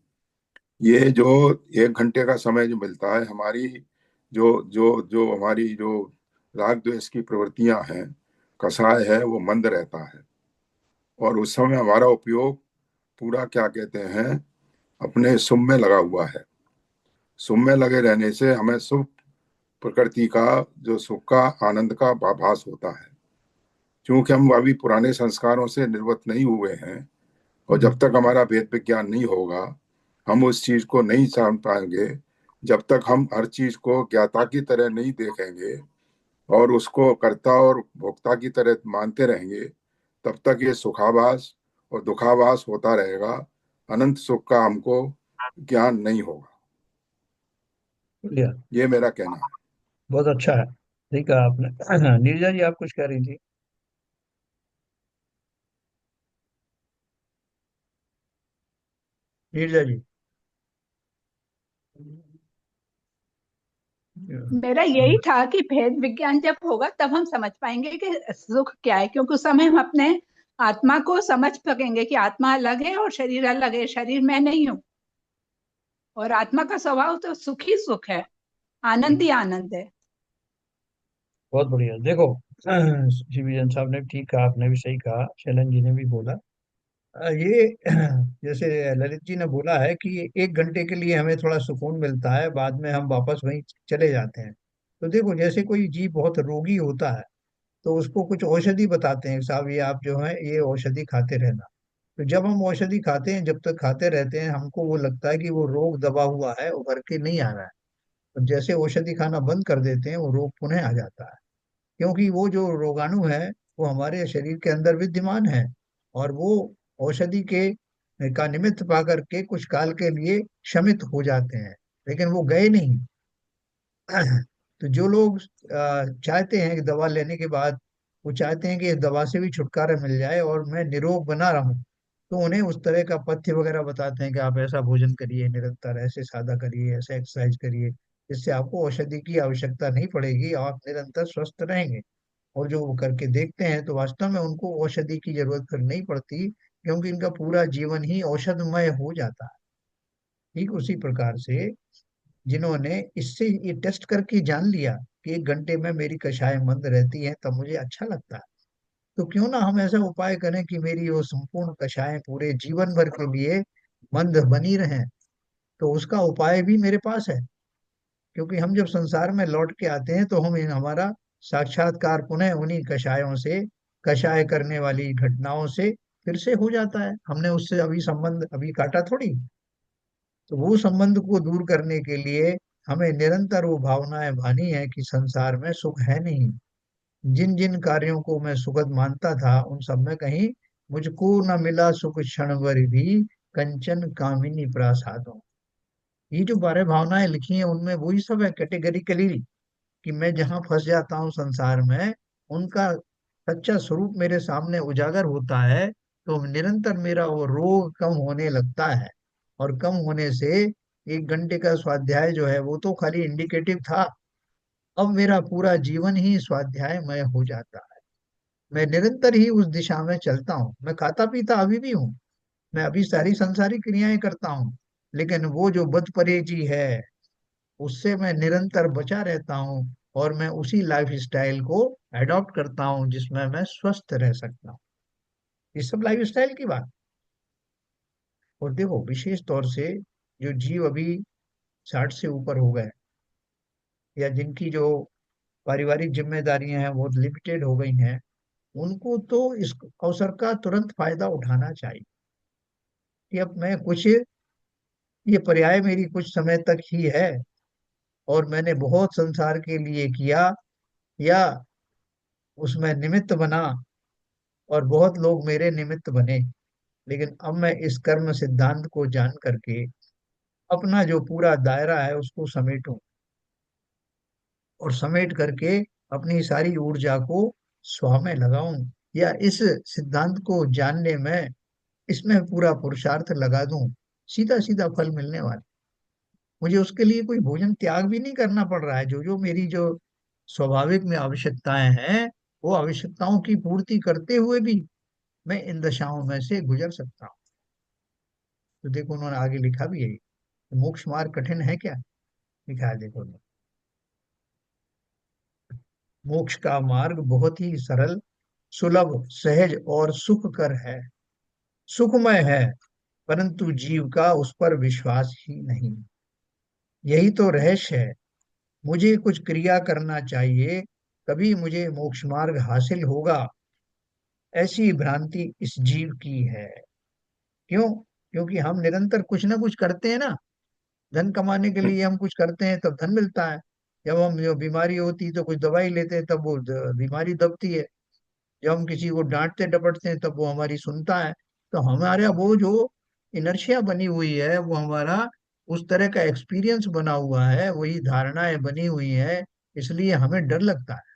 ये जो 1 घंटे का समय जो मिलता है, हमारी जो जो जो हमारी जो राग द्वेष की प्रवृत्तियां हैं, कषाय है, वो मंद रहता है। और उस समय हमारा उपयोग पूरा क्या कहते हैं, अपने सुख में लगा हुआ है। सुख में लगे रहने से हमें सुख प्रकृति का जो सुख का आनंद का आभास होता है। क्योंकि हम अभी पुराने संस्कारों से निर्वृत्त नहीं हुए हैं, और जब तक हमारा वेद विज्ञान नहीं होगा हम उस चीज को नहीं जान पाएंगे। जब तक हम हर चीज को ज्ञाता की तरह नहीं देखेंगे और उसको कर्ता और भोक्ता की तरह मानते रहेंगे, तब तक ये सुखाभास और दुखाभास होता रहेगा। अनंत सुख का हमको ज्ञान नहीं होगा। बढ़िया। ये मेरा कहना है। बहुत अच्छा है, ठीक है आपने। नीरजा जी, आप कुछ कह रही थी? नीरजा जी। मेरा यही था कि भेद विज्ञान जब होगा तब हम समझ पाएंगे कि सुख क्या है, क्योंकि उस समय हम अपने आत्मा को समझ सकेंगे कि आत्मा अलग है और शरीर अलग है, शरीर मैं नहीं हूँ। और आत्मा का स्वभाव तो सुख ही सुख है, आनंद ही आनंद है। बहुत बढ़िया। देखो, शिवजन साहब ने भी ठीक कहा, आपने भी सही कहा, शैलन जी ने भी बोला। ये जैसे ललित जी ने बोला है कि 1 घंटे के लिए हमें थोड़ा सुकून मिलता है, बाद में हम वापस वहीं चले जाते हैं। तो देखो, जैसे कोई जीव बहुत रोगी होता है तो उसको कुछ औषधि बताते हैं, साहब ये आप जो है ये औषधि खाते रहना। तो जब हम औषधि खाते हैं, जब तक खाते रहते हैं, हमको वो लगता है कि वो रोग दबा हुआ है, उभर के नहीं आ रहा है। और जैसे औषधि खाना बंद कर देते हैं, वो रोग पुनः आ जाता है। क्योंकि वो जो रोगाणु है वो हमारे शरीर के अंदर विद्यमान है, और वो औषधि के का निमित्त पा करके कुछ काल के लिए शमित हो जाते हैं, लेकिन वो गए नहीं। तो जो लोग चाहते हैं कि दवा लेने के बाद वो चाहते हैं कि इस दवा से भी छुटकारा मिल जाए और मैं निरोग बना रहूं, तो उन्हें उस तरह का पथ्य वगैरह बताते हैं कि आप ऐसा भोजन करिए, निरंतर ऐसे सादा करिए, ऐसे एक्सरसाइज करिए, इससे आपको औषधि की आवश्यकता नहीं पड़ेगी, आप निरंतर स्वस्थ रहेंगे। और जो वो करके देखते हैं तो वास्तव में उनको औषधि की जरूरत फिर नहीं पड़ती, क्योंकि इनका पूरा जीवन ही औषधमय हो जाता है। ठीक उसी प्रकार से जिन्होंने इससे ये टेस्ट करके जान लिया कि 1 घंटे में मेरी कषाय मंद रहती है तब मुझे अच्छा लगता है, तो क्यों ना हम ऐसा उपाय करें कि मेरी वो संपूर्ण कषाय पूरे जीवन भर के लिए मंद बनी रहें। तो उसका उपाय भी मेरे पास है, क्योंकि हम जब संसार में लौट के आते हैं तो हम हमारा साक्षात्कार पुनः उन्हीं कषायों से, कषाय करने वाली घटनाओं से फिर से हो जाता है। हमने उससे अभी संबंध अभी काटा थोड़ी। तो वो संबंध को दूर करने के लिए हमें निरंतर वो भावनाएं भानी है कि संसार में सुख है नहीं। जिन जिन कार्यों को मैं सुखद मानता था उन सब में कहीं मुझको न मिला सुख क्षण भर भी, कंचन कामिनी प्रासादों। ये जो 12 भावनाएं लिखी हैं उनमें वही सब है कैटेगरिकली, कि मैं जहाँ फंस जाता हूँ संसार में, उनका सच्चा स्वरूप मेरे सामने उजागर होता है, तो निरंतर मेरा वो रोग कम होने लगता है। और कम होने से 1 घंटे का स्वाध्याय जो है वो तो खाली इंडिकेटिव था, अब मेरा पूरा जीवन ही स्वाध्यायमय हो जाता है। मैं निरंतर ही उस दिशा में चलता हूँ, मैं खाता पीता अभी भी हूँ, मैं अभी सारी संसारिक क्रियाएं करता हूँ, लेकिन वो जो बद परहेजी है उससे मैं निरंतर बचा रहता हूँ, और मैं उसी लाइफ स्टाइल को एडॉप्ट करता हूँ जिसमें मैं स्वस्थ रह सकता हूँ। ये सब लाइफ स्टाइल की बात। और देखो, विशेष तौर से जो जीव अभी 60 से ऊपर हो गए, या जिनकी जो पारिवारिक जिम्मेदारियां हैं वो लिमिटेड हो गई हैं, उनको तो इस अवसर का तुरंत फायदा उठाना चाहिए कि अब मैं कुछ ये पर्याय मेरी कुछ समय तक ही है, और मैंने बहुत संसार के लिए किया, या उसमें निमित्त बना, और बहुत लोग मेरे निमित्त बने। लेकिन अब मैं इस कर्म सिद्धांत को जान करके अपना जो पूरा दायरा है उसको समेटूं, और समेट करके अपनी सारी ऊर्जा को स्वा में लगाऊं, या इस सिद्धांत को जानने में इसमें पूरा पुरुषार्थ लगा दूं, सीधा सीधा फल मिलने वाला। मुझे उसके लिए कोई भोजन त्याग भी नहीं करना पड़ रहा है। जो जो मेरी जो स्वाभाविक में आवश्यकताएं हैं, वो आवश्यकताओं की पूर्ति करते हुए भी मैं इन दशाओं में से गुजर सकता हूँ। तो देखो उन्होंने आगे लिखा भी है, मोक्ष मार्ग कठिन है क्या? लिखा है देखो, मोक्ष का मार्ग बहुत ही सरल, सुलभ, सहज और सुखकर है, सुखमय है, परंतु जीव का उस पर विश्वास ही नहीं। यही तो रहस्य है। मुझे कुछ क्रिया करना चाहिए, तभी मुझे मोक्ष मार्ग हासिल होगा, ऐसी भ्रांति इस जीव की है। क्यों? क्योंकि हम निरंतर कुछ ना कुछ करते हैं ना। धन कमाने के लिए हम कुछ करते हैं तब धन मिलता है। जब हम जो बीमारी होती है तो कुछ दवाई लेते हैं तब वो बीमारी दबती है। जब हम किसी को डांटते डपटते हैं तब वो हमारी सुनता है। तो हमारा वो जो इनर्शिया बनी हुई है, वो हमारा उस तरह का एक्सपीरियंस बना हुआ है, वही धारणाएं बनी हुई है, इसलिए हमें डर लगता है।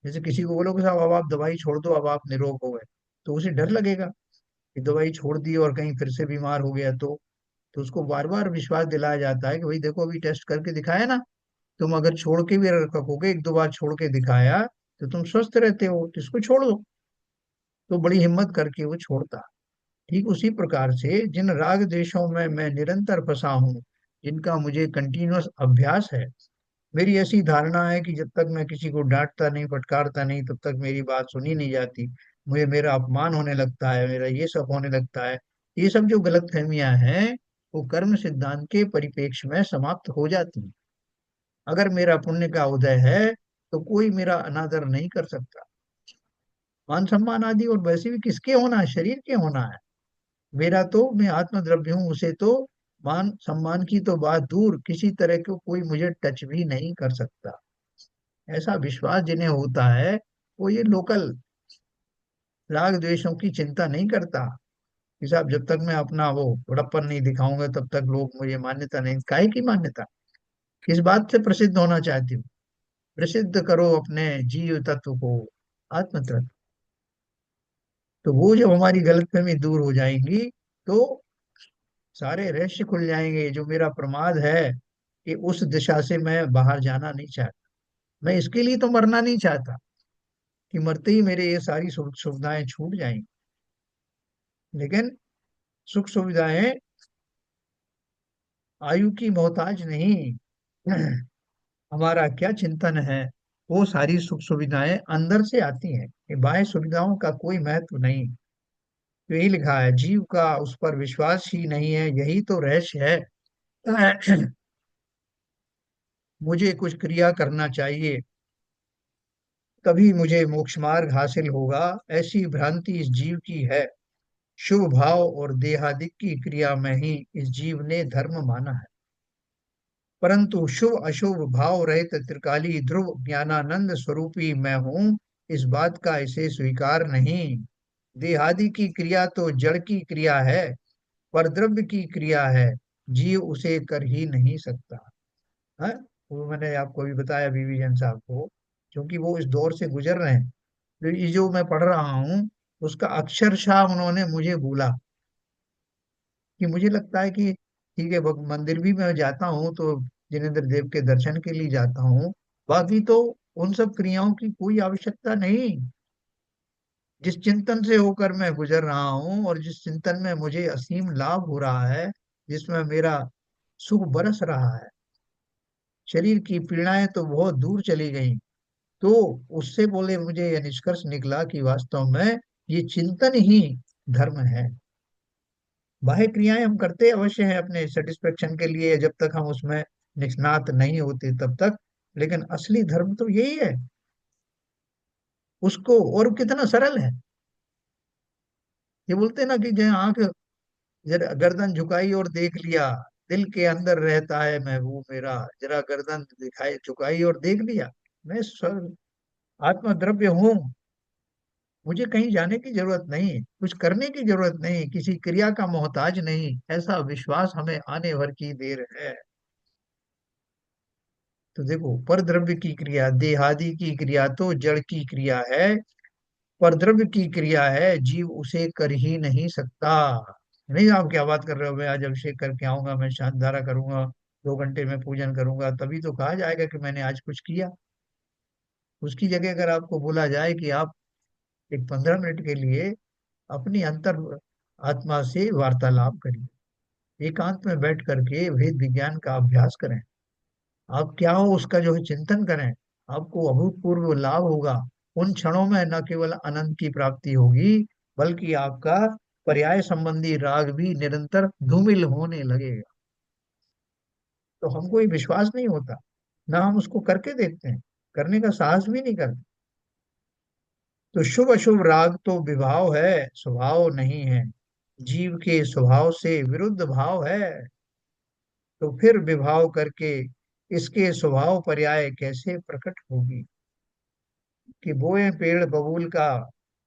जैसे किसी को बोलो कि साहब अब आप दवाई छोड़ दो, अब आप निरोग हो गए, तो उसे डर लगेगा कि दवाई छोड़ दी और कहीं फिर से बीमार हो गया तो उसको बार बार विश्वास दिलाया जाता है कि भाई देखो अभी टेस्ट करके दिखाया ना, तुम अगर छोड़ के भी रखोगे, एक दो बार छोड़ के दिखाया तो तुम स्वस्थ रहते हो, तो इसको छोड़ दो। तो बड़ी हिम्मत करके वो छोड़ता। ठीक उसी प्रकार से जिन राग देशों में मैं निरंतर फंसा हूँ, जिनका मुझे कंटिन्यूअस अभ्यास है, मेरी ऐसी धारणा है कि जब तक मैं किसी को डांटता नहीं, फटकारता नहीं, तब तक मेरी बात सुनी नहीं जाती, मुझे मेरा अपमान होने लगता है, मेरा ये सब होने लगता है। ये सब जो गलतफहमियां हैं, वो कर्म सिद्धांत के परिपेक्ष में समाप्त हो जाती हैं। अगर मेरा पुण्य का उदय है तो कोई मेरा अनादर नहीं कर सकता। मान सम्मान आदि और वैसे भी किसके होना है? शरीर के होना है। मेरा तो, मैं आत्मद्रव्य हूँ, उसे तो मान सम्मान की तो बात दूर, किसी तरह को कोई मुझे टच भी नहीं कर सकता। ऐसा विश्वास जिन्हें होता है, वो ये लोकल राग द्वेषों की चिंता नहीं करता कि साहब जब तक मैं अपना वो बड़प्पन नहीं दिखाऊंगा तब तक लोग मुझे मान्यता नहीं। काहे की मान्यता? किस बात से प्रसिद्ध होना चाहती हूँ? प्रसिद्ध करो अपने जीव तत्व को, आत्म तत्व। तो वो जब हमारी गलतफहमी दूर हो जाएंगी, तो सारे रहस्य खुल जाएंगे। जो मेरा प्रमाद है कि उस दिशा से मैं बाहर जाना नहीं चाहता, मैं इसके लिए तो मरना नहीं चाहता कि मरते ही मेरे ये सारी सुख सुविधाएं छूट जाएंगी। लेकिन सुख सुविधाएं आयु की मोहताज नहीं। हमारा क्या चिंतन है, वो सारी सुख सुविधाएं अंदर से आती हैं, ये बाह्य सुविधाओं का कोई महत्व नहीं। तो यही लिखा है, जीव का उस पर विश्वास ही नहीं है, यही तो रहस्य है। मुझे कुछ क्रिया करना चाहिए, तभी मुझे मोक्ष मार्ग हासिल होगा, ऐसी भ्रांति इस जीव की है। शुभ भाव और देहादिक की क्रिया में ही इस जीव ने धर्म माना है, परंतु शुभ अशुभ भाव रहित त्रिकाली ध्रुव ज्ञानानंद स्वरूपी मैं हूँ, इस बात का इसे स्वीकार नहीं। देहादि की क्रिया तो जड़ की क्रिया है, पर द्रव्य की क्रिया है, जीव उसे कर ही नहीं सकता है। वो मैंने आपको भी बताया बीवी जन साहब को, क्योंकि वो इस दौर से गुजर रहे हैं। तो ये जो मैं पढ़ रहा हूँ, उसका अक्षरशः उन्होंने मुझे बोला कि मुझे लगता है कि ठीक है, मंदिर भी मैं जाता हूँ तो जिनेंद्र देव के दर्शन के लिए जाता हूँ, बाकी तो उन सब क्रियाओं की कोई आवश्यकता नहीं। जिस चिंतन से होकर मैं गुजर रहा हूँ और जिस चिंतन में मुझे असीम लाभ हो रहा है, जिसमें मेरा सुख बरस रहा है, शरीर की पीड़ाएं तो बहुत दूर चली गई। तो उससे बोले मुझे यह निष्कर्ष निकला कि वास्तव में ये चिंतन ही धर्म है। बाह्य क्रियाएं हम करते अवश्य हैं अपने सेटिस्फेक्शन के लिए, जब तक हम उसमें निष्णात नहीं होते तब तक। लेकिन असली धर्म तो यही है। उसको और कितना सरल है। ये बोलते हैं ना कि जो आंख गर्दन झुकाई और देख लिया, दिल के अंदर रहता है महबूब मेरा, जरा गर्दन दिखाई झुकाई और देख लिया। मैं स्व आत्मा द्रव्य हूँ, मुझे कहीं जाने की जरूरत नहीं, कुछ करने की जरूरत नहीं, किसी क्रिया का मोहताज नहीं, ऐसा विश्वास हमें आने भर की देर है। तो देखो, पर द्रव्य की क्रिया, देहादि की क्रिया तो जड़ की क्रिया है, पर द्रव्य की क्रिया है, जीव उसे कर ही नहीं सकता। नहीं, आप क्या बात कर रहे हो, मैं आज अभिषेक करके आऊंगा, मैं शांतधारा करूंगा, 2 घंटे में पूजन करूंगा, तभी तो कहा जाएगा कि मैंने आज कुछ किया। उसकी जगह अगर आपको बोला जाए कि आप एक 15 मिनट के लिए अपनी अंतर आत्मा से वार्तालाप करिए, एकांत में बैठ करके वेद विज्ञान का अभ्यास करें, आप क्या हो उसका जो है चिंतन करें, आपको अभूतपूर्व लाभ होगा। उन क्षणों में न केवल अनंत की प्राप्ति होगी, बल्कि आपका पर्याय संबंधी राग भी निरंतर धूमिल होने लगेगा। तो हमको ये विश्वास नहीं होता, ना हम उसको करके देखते हैं, करने का साहस भी नहीं करते। तो शुभ अशुभ राग तो विभाव है, स्वभाव नहीं है, जीव के स्वभाव से विरुद्ध भाव है। तो फिर विभाव करके इसके स्वभाव पर्याय कैसे प्रकट होगी? कि बोए पेड़ बबूल का,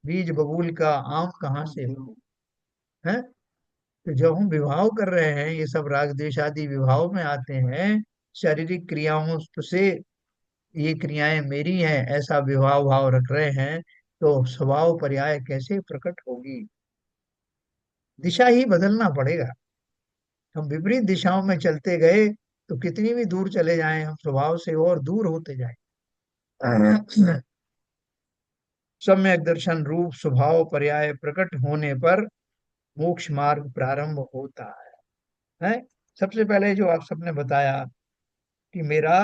बीज बबूल का, आम कहाँ से हो? है। तो जब हम विवाह कर रहे हैं, ये सब राग द्वेष आदि विवाह में आते हैं, शारीरिक क्रियाओं से, ये क्रियाएं मेरी हैं ऐसा विवाह भाव रख रहे हैं, तो स्वभाव पर्याय कैसे प्रकट होगी? दिशा ही बदलना पड़ेगा। हम विपरीत दिशाओं में चलते गए तो कितनी भी दूर चले जाएं, हम स्वभाव से और दूर होते जाएं। सम्यक दर्शन रूप स्वभाव पर्याय प्रकट होने पर मोक्ष मार्ग प्रारंभ होता है। सबसे पहले जो आप सबने बताया कि मेरा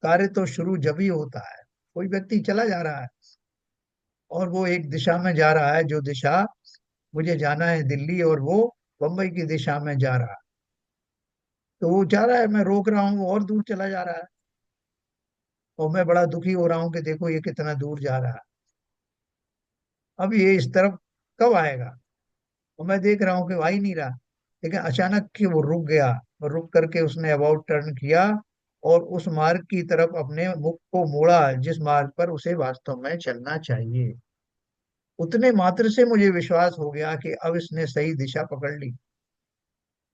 कार्य तो शुरू जब ही होता है, कोई व्यक्ति चला जा रहा है और वो एक दिशा में जा रहा है, जो दिशा मुझे जाना है दिल्ली, और वो बम्बई की दिशा में जा रहा है, तो वो जा रहा है, मैं रोक रहा हूँ, वो और दूर चला जा रहा है, और मैं बड़ा दुखी हो रहा हूँ कि देखो ये कितना दूर जा रहा है, अब ये इस तरफ कब आएगा? और मैं देख रहा हूँ कि वो आ ही नहीं रहा। लेकिन अचानक कि वो रुक गया, और रुक करके उसने अबाउट टर्न किया और उस मार्ग की तरफ अपने मुख को मोड़ा जिस मार्ग पर उसे वास्तव में चलना चाहिए। उतने मात्र से मुझे विश्वास हो गया कि अब इसने सही दिशा पकड़ ली,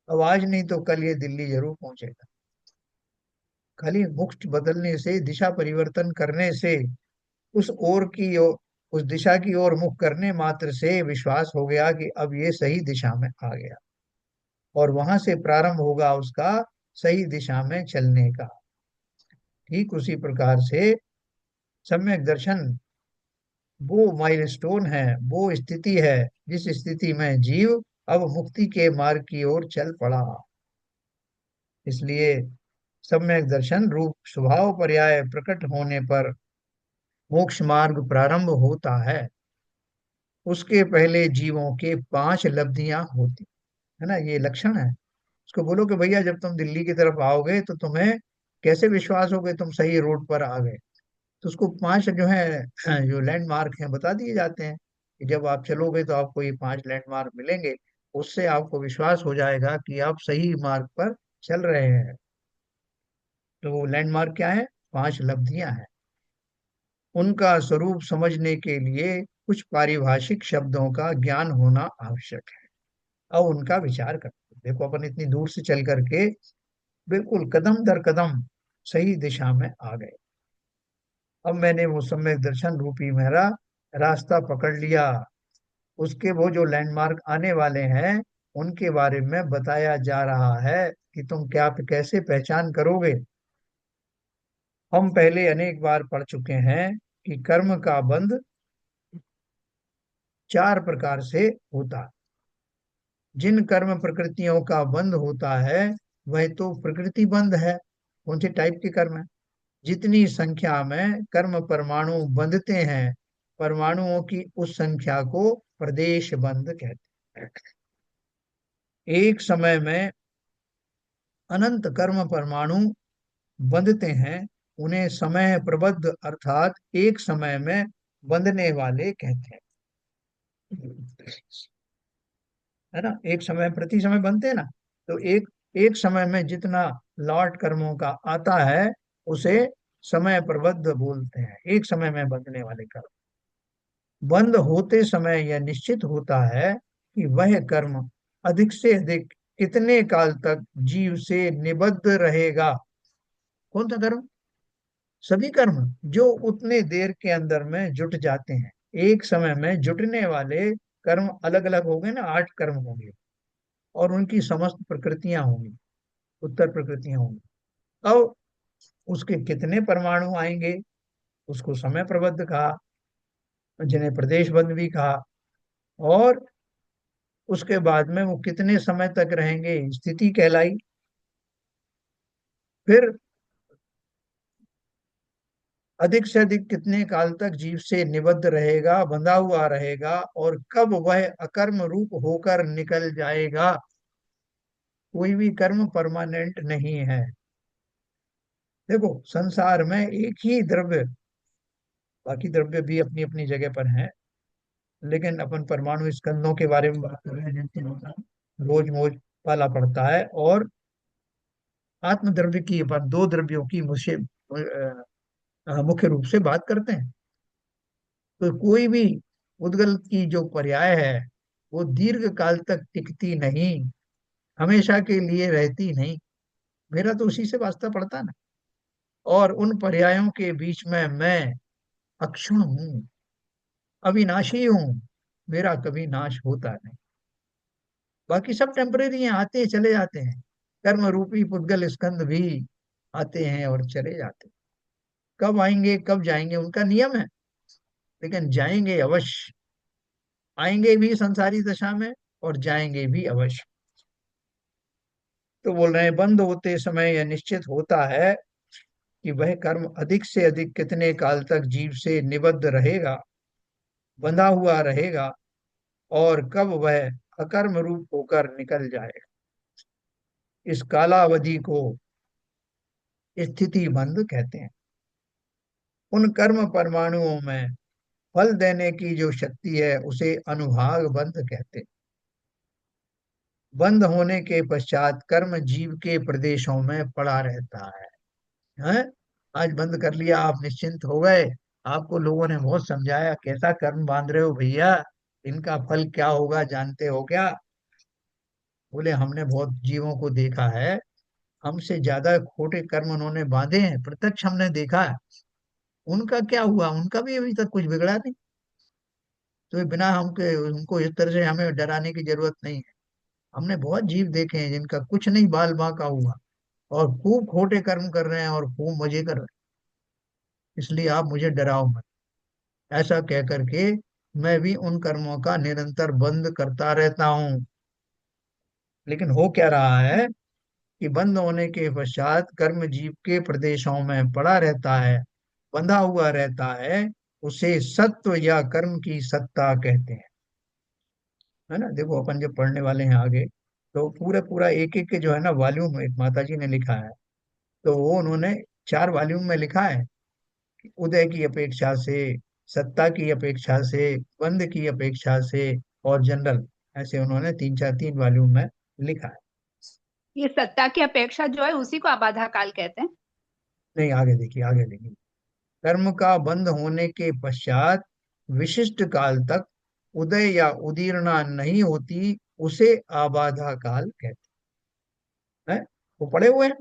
अब आज नहीं तो कल ये दिल्ली जरूर पहुंचेगा। खाली मुख बदलने से, दिशा परिवर्तन करने से, उस उस दिशा की ओर मुख करने मात्र से विश्वास हो गया कि अब ये सही दिशा में आ गया, और वहां से प्रारंभ होगा उसका सही दिशा में चलने का। ठीक उसी प्रकार से सम्यक दर्शन वो माइलस्टोन है, वो स्थिति है जिस स्थिति में जीव अब मुक्ति के मार्ग की ओर चल पड़ा। इसलिए सम्यक दर्शन रूप स्वभाव पर्याय प्रकट होने पर मोक्ष मार्ग प्रारंभ होता है। उसके पहले जीवों के 5 लब्धियां होती है ना, ये लक्षण है। उसको बोलो कि भैया जब तुम दिल्ली की तरफ आओगे तो तुम्हें कैसे विश्वास होगे तुम सही रोड पर आ गए? तो उसको 5 जो है, जो लैंडमार्क हैं बता दिए जाते हैं कि जब आप चलोगे तो आपको ये 5 लैंडमार्क मिलेंगे, उससे आपको विश्वास हो जाएगा कि आप सही मार्ग पर चल रहे हैं। तो वो लैंडमार्क क्या है? 5 लब्धियां हैं। उनका स्वरूप समझने के लिए कुछ पारिभाषिक शब्दों का ज्ञान होना आवश्यक है। अब उनका विचार करते हैं। देखो, अपन इतनी दूर से चल करके बिल्कुल कदम दर कदम सही दिशा में आ गए। अब मैंने वो सम्यक दर्शन रूपी मेरा रास्ता पकड़ लिया। उसके वो जो लैंडमार्क आने वाले हैं, उनके बारे में बताया जा रहा है कि तुम क्या कैसे पहचान करोगे। हम पहले अनेक बार पढ़ चुके हैं कि कर्म का बंध 4 प्रकार से होता है। जिन कर्म प्रकृतियों का बंध होता है वह तो प्रकृति बंध है। कौन से टाइप के कर्म है? जितनी संख्या में कर्म परमाणु बंधते हैं, परमाणुओं की उस संख्या को प्रदेश बंध कहते हैं। एक समय में अनंत कर्म परमाणु बंधते हैं, उन्हें समय प्रबद्ध अर्थात एक समय में बंधने वाले कहते हैं। है ना, एक समय प्रति समय बनते हैं ना, तो एक एक समय में जितना लॉट कर्मों का आता है उसे समय प्रबद्ध बोलते हैं, एक समय में बंधने वाले कर्म। बंद होते समय यह निश्चित होता है कि वह कर्म अधिक से अधिक कितने काल तक जीव से निबद्ध रहेगा। कौन सा कर्म? सभी कर्म जो उतने देर के अंदर में जुट जाते हैं। एक समय में जुटने वाले कर्म अलग अलग होंगे ना, 8 कर्म होंगे और उनकी समस्त प्रकृतियां होंगी, उत्तर प्रकृतियां होंगी। अब उसके कितने परमाणु आएंगे उसको समय प्रबद्ध कहा, जिन्हें प्रदेश बंद भी कहा। और उसके बाद में वो कितने समय तक रहेंगे स्थिति कहलाई। फिर अधिक से अधिक कितने काल तक जीव से निबद्ध रहेगा, बंधा हुआ रहेगा, और कब वह अकर्म रूप होकर निकल जाएगा। कोई भी कर्म परमानेंट नहीं है। देखो संसार में एक ही द्रव्य, बाकी द्रव्य भी अपनी अपनी जगह पर हैं, लेकिन अपन परमाणु स्कंदों के बारे में बात कर रहे हैं जिनसे रोज मोज पाला पड़ता है। और आत्म द्रव्य की अपन दो द्रव्यों की मुख्य रूप से बात करते हैं। तो कोई भी उद्गल की जो पर्याय है वो दीर्घ काल तक टिकती नहीं, हमेशा के लिए रहती नहीं। मेरा तो उसी से वास्ता पड़ता ना। और उन पर्यायों के बीच में मैं अक्षुण हूँ, अविनाशी हूँ, मेरा कभी नाश होता नहीं। बाकी सब टेम्परेरी हैं, आते हैं चले जाते हैं। कर्म रूपी पुद्गल स्कंद भी आते हैं और चले जाते हैं। कब आएंगे कब जाएंगे उनका नियम है, लेकिन जाएंगे अवश्य। आएंगे भी संसारी दशा में और जाएंगे भी अवश्य। तो बोल रहे हैं बंद होते समय यह निश्चित होता है कि वह कर्म अधिक से अधिक कितने काल तक जीव से निबद्ध रहेगा, बंधा हुआ रहेगा, और कब वह अकर्म रूप होकर निकल जाएगा। इस कालावधि को स्थिति बंध कहते हैं। उन कर्म परमाणुओं में फल देने की जो शक्ति है उसे अनुभाग बंध कहते हैं। बंद होने के पश्चात कर्म जीव के प्रदेशों में पड़ा रहता है। आज बंद कर लिया, आप निश्चिंत हो गए। आपको लोगों ने बहुत समझाया कैसा कर्म बांध रहे हो भैया, इनका फल क्या होगा जानते हो क्या? बोले हमने बहुत जीवों को देखा है, हमसे ज्यादा खोटे कर्म उन्होंने बांधे हैं, प्रत्यक्ष हमने देखा है। उनका क्या हुआ? उनका भी अभी तक कुछ बिगड़ा नहीं। तो ये बिना हमके उनको इस तरह से हमें डराने की जरूरत नहीं है। हमने बहुत जीव देखे हैं जिनका कुछ नहीं बाल बांका हुआ और खूब खोटे कर्म कर रहे हैं और खूब मजे कर रहे हैं। इसलिए आप मुझे डराओ मत। ऐसा कह करके मैं भी उन कर्मों का निरंतर बंद करता रहता हूँ। लेकिन हो क्या रहा है कि बंद होने के पश्चात कर्म जीव के प्रदेशों में पड़ा रहता है, बंधा हुआ रहता है। उसे सत्व या कर्म की सत्ता कहते हैं। है ना? देखो अपन जब पढ़ने वाले हैं आगे तो पूरा पूरा एक एक के जो है ना वॉल्यूम एक माता जी ने लिखा है। तो वो उन्होंने 4 वॉल्यूम में लिखा है कि उदय की अपेक्षा से, सत्ता की अपेक्षा से, बंद की अपेक्षा से और जनरल, ऐसे उन्होंने 3 वॉल्यूम में लिखा है। ये सत्ता की अपेक्षा जो है उसी को आबाधा काल कहते हैं। नहीं, आगे देखिए आगे देखिए। कर्म का बंद होने के पश्चात विशिष्ट काल तक उदय या उदीर्णा नहीं होती, उसे आबाधा काल कहते हैं। वो पड़े हुए हैं,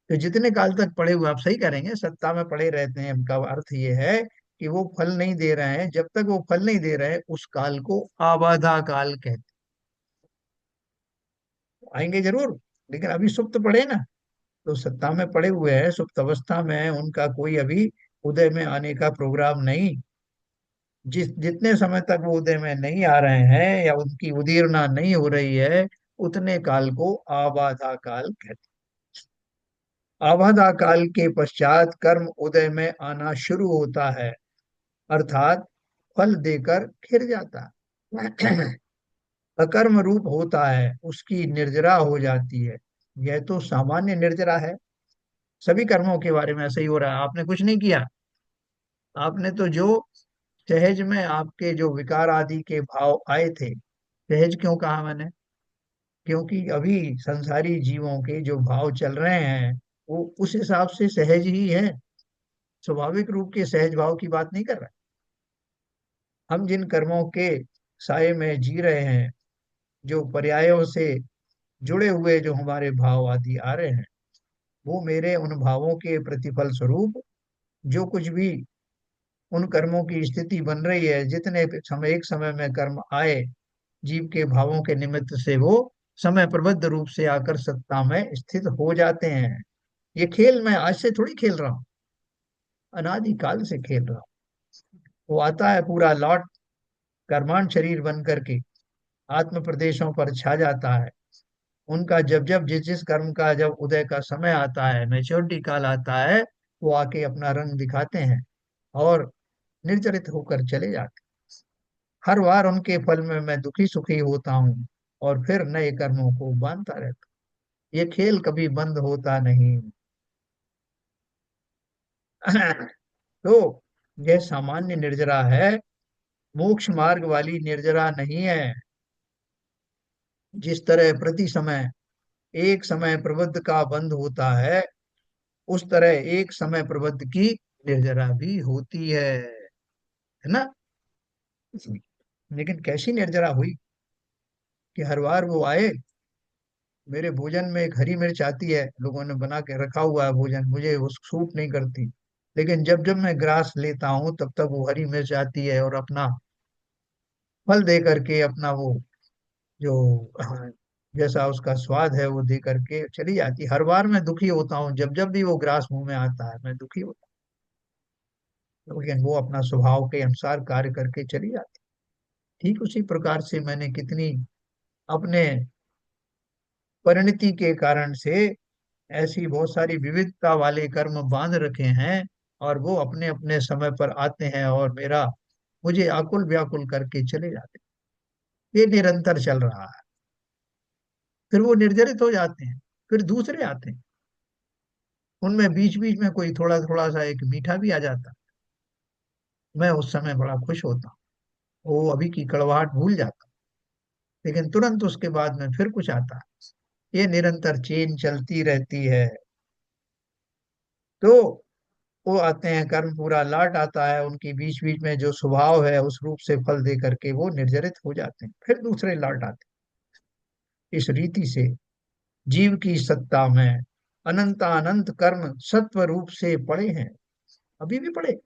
तो जितने काल तक पड़े हुए, आप सही करेंगे, सत्ता में पड़े रहते हैं, इनका अर्थ ये है कि वो फल नहीं दे रहे हैं। जब तक वो फल नहीं दे रहे उस काल को आबाधा काल कहते हैं। आएंगे जरूर, लेकिन अभी सुप्त पड़े ना, तो सत्ता में पड़े हुए हैं, सुप्त अवस्था में है, उनका कोई अभी उदय में आने का प्रोग्राम नहीं। जितने समय तक वो उदय में नहीं आ रहे हैं या उनकी उदीरना नहीं हो रही है उतने काल को आबाधा काल कहते हैं। आबाधा काल के पश्चात कर्म उदय में आना शुरू होता है, अर्थात फल देकर खिर जाता है। अकर्म रूप होता है, उसकी निर्जरा हो जाती है। यह तो सामान्य निर्जरा है। सभी कर्मों के बारे में ऐसा ही हो रहा है। आपने कुछ नहीं किया, आपने तो जो सहज में आपके जो विकार आदि के भाव आए थे, सहज क्यों कहा मैंने? क्योंकि अभी संसारी जीवों के जो भाव चल रहे हैं वो उस हिसाब से सहज ही है, स्वाभाविक रूप के सहज भाव की बात नहीं कर रहा। हम जिन कर्मों के साये में जी रहे हैं, जो पर्यायों से जुड़े हुए जो हमारे भाव आदि आ रहे हैं, वो मेरे उन भावों के प्रतिफल स्वरूप जो कुछ भी उन कर्मों की स्थिति बन रही है, जितने समय एक समय में कर्म आए जीव के भावों के निमित्त से, वो समय प्रबद्ध रूप से आकर सत्ता में स्थित हो जाते हैं। ये खेल मैं आज से थोड़ी खेल रहा हूँ, अनादि काल से खेल रहा हूँ। वो आता है पूरा लौट कर्मांड शरीर बन करके आत्म प्रदेशों पर छा जाता है। उनका जब जब जिस जिस कर्म का जब उदय का समय आता है, मैच्योरिटी काल आता है, वो आके अपना रंग दिखाते हैं और निर्जरित होकर चले जाते हैं। हर बार उनके फल में मैं दुखी सुखी होता हूँ और फिर नए कर्मों को बांधता रहता हूँ। ये खेल कभी बंद होता नहीं। तो यह सामान्य निर्जरा है, मोक्ष मार्ग वाली निर्जरा नहीं है। जिस तरह प्रति समय एक समय प्रबद्ध का बंध होता है, उस तरह एक समय प्रबद्ध की निर्जरा भी होती है ना। लेकिन कैसी निर्जरा हुई कि हर बार वो आए, मेरे भोजन में एक हरी मिर्च आती है, लोगों ने बना के रखा हुआ है भोजन, मुझे वो सूट नहीं करती, लेकिन जब जब मैं ग्रास लेता हूँ तब तक वो हरी मिर्च आती है और अपना फल दे करके अपना वो जो जैसा उसका स्वाद है वो दे करके चली जाती है। हर बार मैं दुखी होता हूँ, जब जब भी वो ग्रास मुंह में आता है मैं दुखी होता हूँ, लेकिन वो अपना स्वभाव के अनुसार कार्य करके चली जाती है। ठीक उसी प्रकार से मैंने कितनी अपने परिणति के कारण से ऐसी बहुत सारी विविधता वाले कर्म बांध रखे हैं, और वो अपने अपने समय पर आते हैं और मेरा मुझे आकुल व्याकुल करके चले जाते हैं। ये निरंतर चल रहा है। फिर वो निर्जरित हो जाते हैं, फिर दूसरे आते हैं, उनमें बीच बीच में कोई थोड़ा थोड़ा सा एक मीठा भी आ जाता है। मैं उस समय बड़ा खुश होता हूँ, वो अभी की कड़वाहट भूल जाता हूँ, लेकिन तुरंत उसके बाद में फिर कुछ आता है। ये निरंतर चेन चलती रहती है। तो वो आते हैं, कर्म पूरा लौट आता है, उनकी बीच बीच में जो स्वभाव है उस रूप से फल दे करके वो निर्जरित हो जाते हैं, फिर दूसरे लौट आते हैं। इस रीति से जीव की सत्ता में अनंतानंत कर्म सत्व रूप से पड़े हैं, अभी भी पड़े।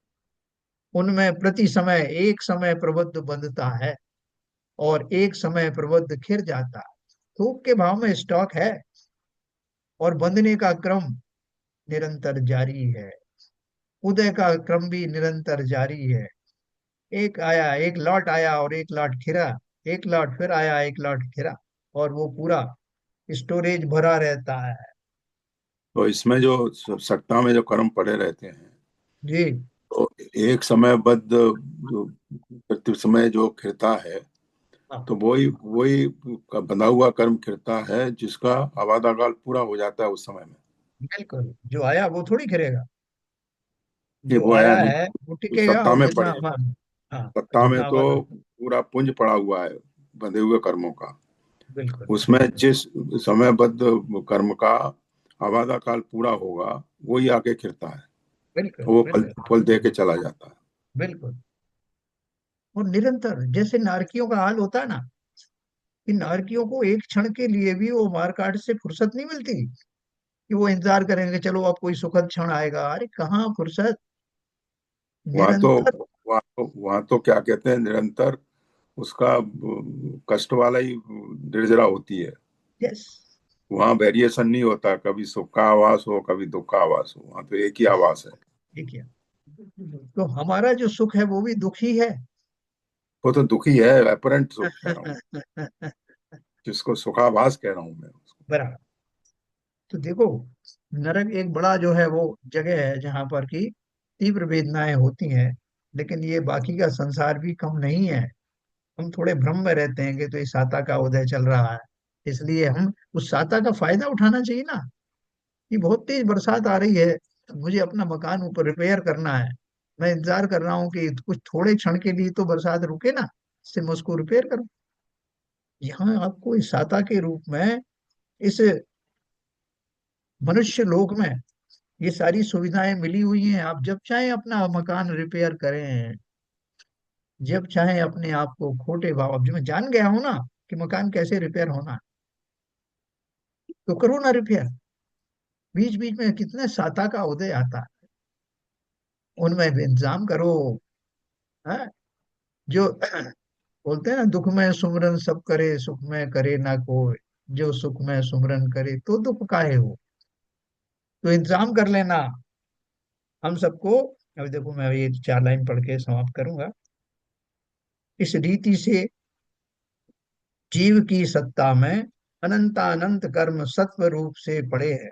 उनमें प्रति समय एक समय प्रबुद्ध बंधता है और एक समय प्रबुद्ध खिर जाता है। थोक के भाव में स्टॉक है और बंधने का क्रम निरंतर जारी है। उदय का क्रम भी निरंतर जारी है। एक आया, एक लौट आया और एक लौट खिरा, एक लौट फिर आया, एक लौट खिरा, और वो पूरा स्टोरेज भरा रहता है। तो इसमें जो सत्ता में जो कर्म पड़े रहते हैं, जी तो एक समयबद्ध जो प्रति समय जो खिरता है, हाँ, तो वही वही बंधा हुआ कर्म खिरता है जिसका आबादा काल पूरा हो जाता है उस समय में। बिल्कुल, जो आया वो थोड़ी खिरेगा, ये जो वो आया आया नहीं, है वो तो टिकेगा, सत्ता और में जितना पड़े, हाँ, सत्ता में जितना तो आवाज। पूरा पुंज पड़ा हुआ है बंधे हुए कर्मों का। बिल्कुल उसमें बिल्कुल जिस समयबद्ध कर्म का आबादा काल पूरा होगा वही आके खिरता है, बिल्कुल तो वो फल बिल्कुल फल दे के चला जाता है। बिल्कुल। और निरंतर जैसे नारकियों का हाल होता है ना, कि नारकियों को एक क्षण के लिए भी वो मारकाट से फुर्सत नहीं मिलती, कि वो इंतजार करेंगे चलो अब कोई सुखद क्षण आएगा। अरे कहाँ फुर्सत, वहां तो निरंतर। वहां तो क्या कहते हैं, निरंतर उसका कष्ट वाला ही निर्जरा होती है। यस वहां वेरिएशन नहीं होता, कभी सुख का आवास हो कभी दुख का आवास हो, वहां तो एक ही आवास है। देखिए, तो हमारा जो सुख है वो भी दुख ही है। वो तो दुखी है, अपरेंट सुख कह रहा हूँ, जिसको सुखावास कह रहा हूँ मैं उसको। बराबर। तो देखो, नरक एक बड़ा जो है वो जगह है जहां पर की तीव्र वेदनाएं होती हैं, लेकिन ये बाकी का संसार भी कम नहीं है। हम थोड़े भ्रम में रहते हैं कि तो इस साता का उदय चल रहा है, इसलिए हम उस साता का फायदा उठाना चाहिए ना। कि बहुत तेज बरसात आ रही है, मुझे अपना मकान ऊपर रिपेयर करना है, मैं इंतजार कर रहा हूँ कि कुछ थोड़े क्षण के लिए तो बरसात रुके ना, इससे मैं उसको रिपेयर करूँ। यहाँ आपको इस साता के रूप में, इस मनुष्य लोक में ये सारी सुविधाएं मिली हुई हैं। आप जब चाहें अपना मकान रिपेयर करें, जब चाहें अपने आप को खोटे भाव, अब जो मैं जान गया हूं ना कि मकान कैसे रिपेयर होना है, तो करो ना रिपेयर। बीच बीच में कितने साता का उदय आता है, उनमें भी इंतजाम करो। है जो बोलते हैं ना, दुख में सुमरन सब करे, सुख में करे ना कोई, जो सुख में सुमरन करे तो दुख काहे हो। तो इंतजाम कर लेना हम सबको। अभी देखो, मैं ये 4 लाइन पढ़ के समाप्त करूंगा। इस रीति से जीव की सत्ता में अनंतानंत कर्म सत्व रूप से पड़े हैं।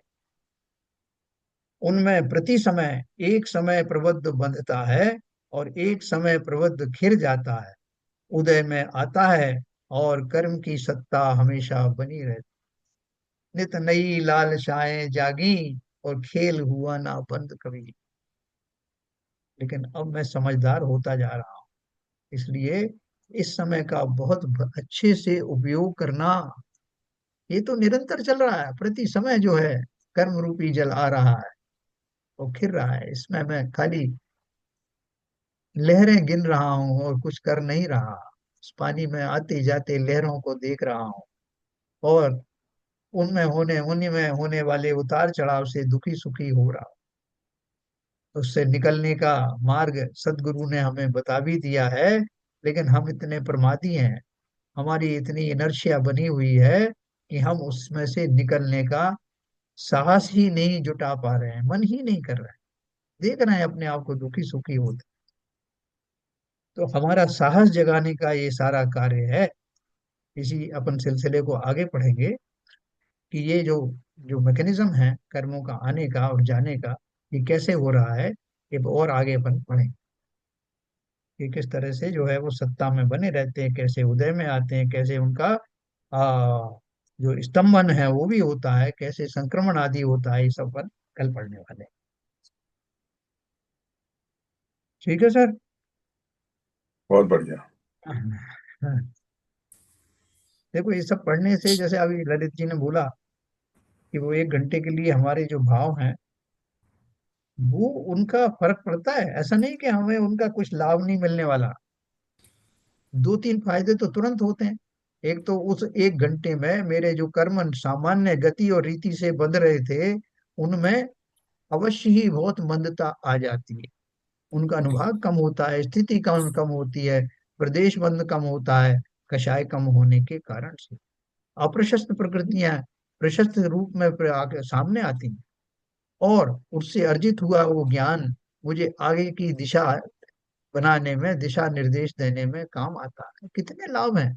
उनमें प्रति समय एक समय प्रबुद्ध बंधता है और एक समय प्रबुद्ध खिर जाता है, उदय में आता है, और कर्म की सत्ता हमेशा बनी रहती। नित नई लालसाएं जागी और खेल हुआ ना बंद कभी। लेकिन अब मैं समझदार होता जा रहा हूँ, इसलिए इस समय का बहुत अच्छे से उपयोग करना। ये तो निरंतर चल रहा है, प्रति समय जो है कर्म रूपी जल आ रहा है और खिर रहा है। इसमें मैं खाली लहरें गिन रहा हूँ और कुछ कर नहीं रहा। इस पानी में आते जाते लहरों को देख रहा हूँ, और उन्हीं में होने वाले उतार चढ़ाव से दुखी सुखी हो रहा हूँ। उससे निकलने का मार्ग सदगुरु ने हमें बता भी दिया है, लेकिन हम इतने प्रमादी हैं, हमारी इतनी इनर्शिया बनी हुई है कि हम उसमें से निकलने का साहस ही नहीं जुटा पा रहे हैं, मन ही नहीं कर रहे हैं। देख रहे हैं अपने आप को दुखी सुखी होते। तो हमारा साहस जगाने का ये सारा कार्य है। इसी अपन सिलसिले को आगे पढ़ेंगे कि ये जो जो मैकेनिज्म है कर्मों का आने का और जाने का, ये कैसे हो रहा है। ये और आगे अपन पढ़ेंगे कि किस तरह से जो है वो सत्ता में बने रहते हैं, कैसे उदय में आते हैं, कैसे उनका जो स्तंभन है वो भी होता है, कैसे संक्रमण आदि होता है। ये सब अपन कल पढ़ने वाले हैं। ठीक है सर। बहुत बढ़िया। हाँ, देखो ये सब पढ़ने से, जैसे अभी ललित जी ने बोला कि वो 1 घंटे के लिए हमारे जो भाव हैं वो, उनका फर्क पड़ता है। ऐसा नहीं कि हमें उनका कुछ लाभ नहीं मिलने वाला। 2-3 फायदे तो तुरंत होते हैं। एक तो उस 1 घंटे में मेरे जो कर्म सामान्य गति और रीति से बंध रहे थे, उनमें अवश्य ही बहुत मंदता आ जाती है। उनका अनुभाग कम होता है, स्थिति कम कम होती है, प्रदेश बंद कम होता है, कषाय कम होने के कारण से। अप्रशस्त प्रकृतियां प्रशस्त रूप में सामने आती हैं, और उससे अर्जित हुआ वो ज्ञान मुझे आगे की दिशा बनाने में, दिशा निर्देश देने में काम आता है। कितने लाभ हैं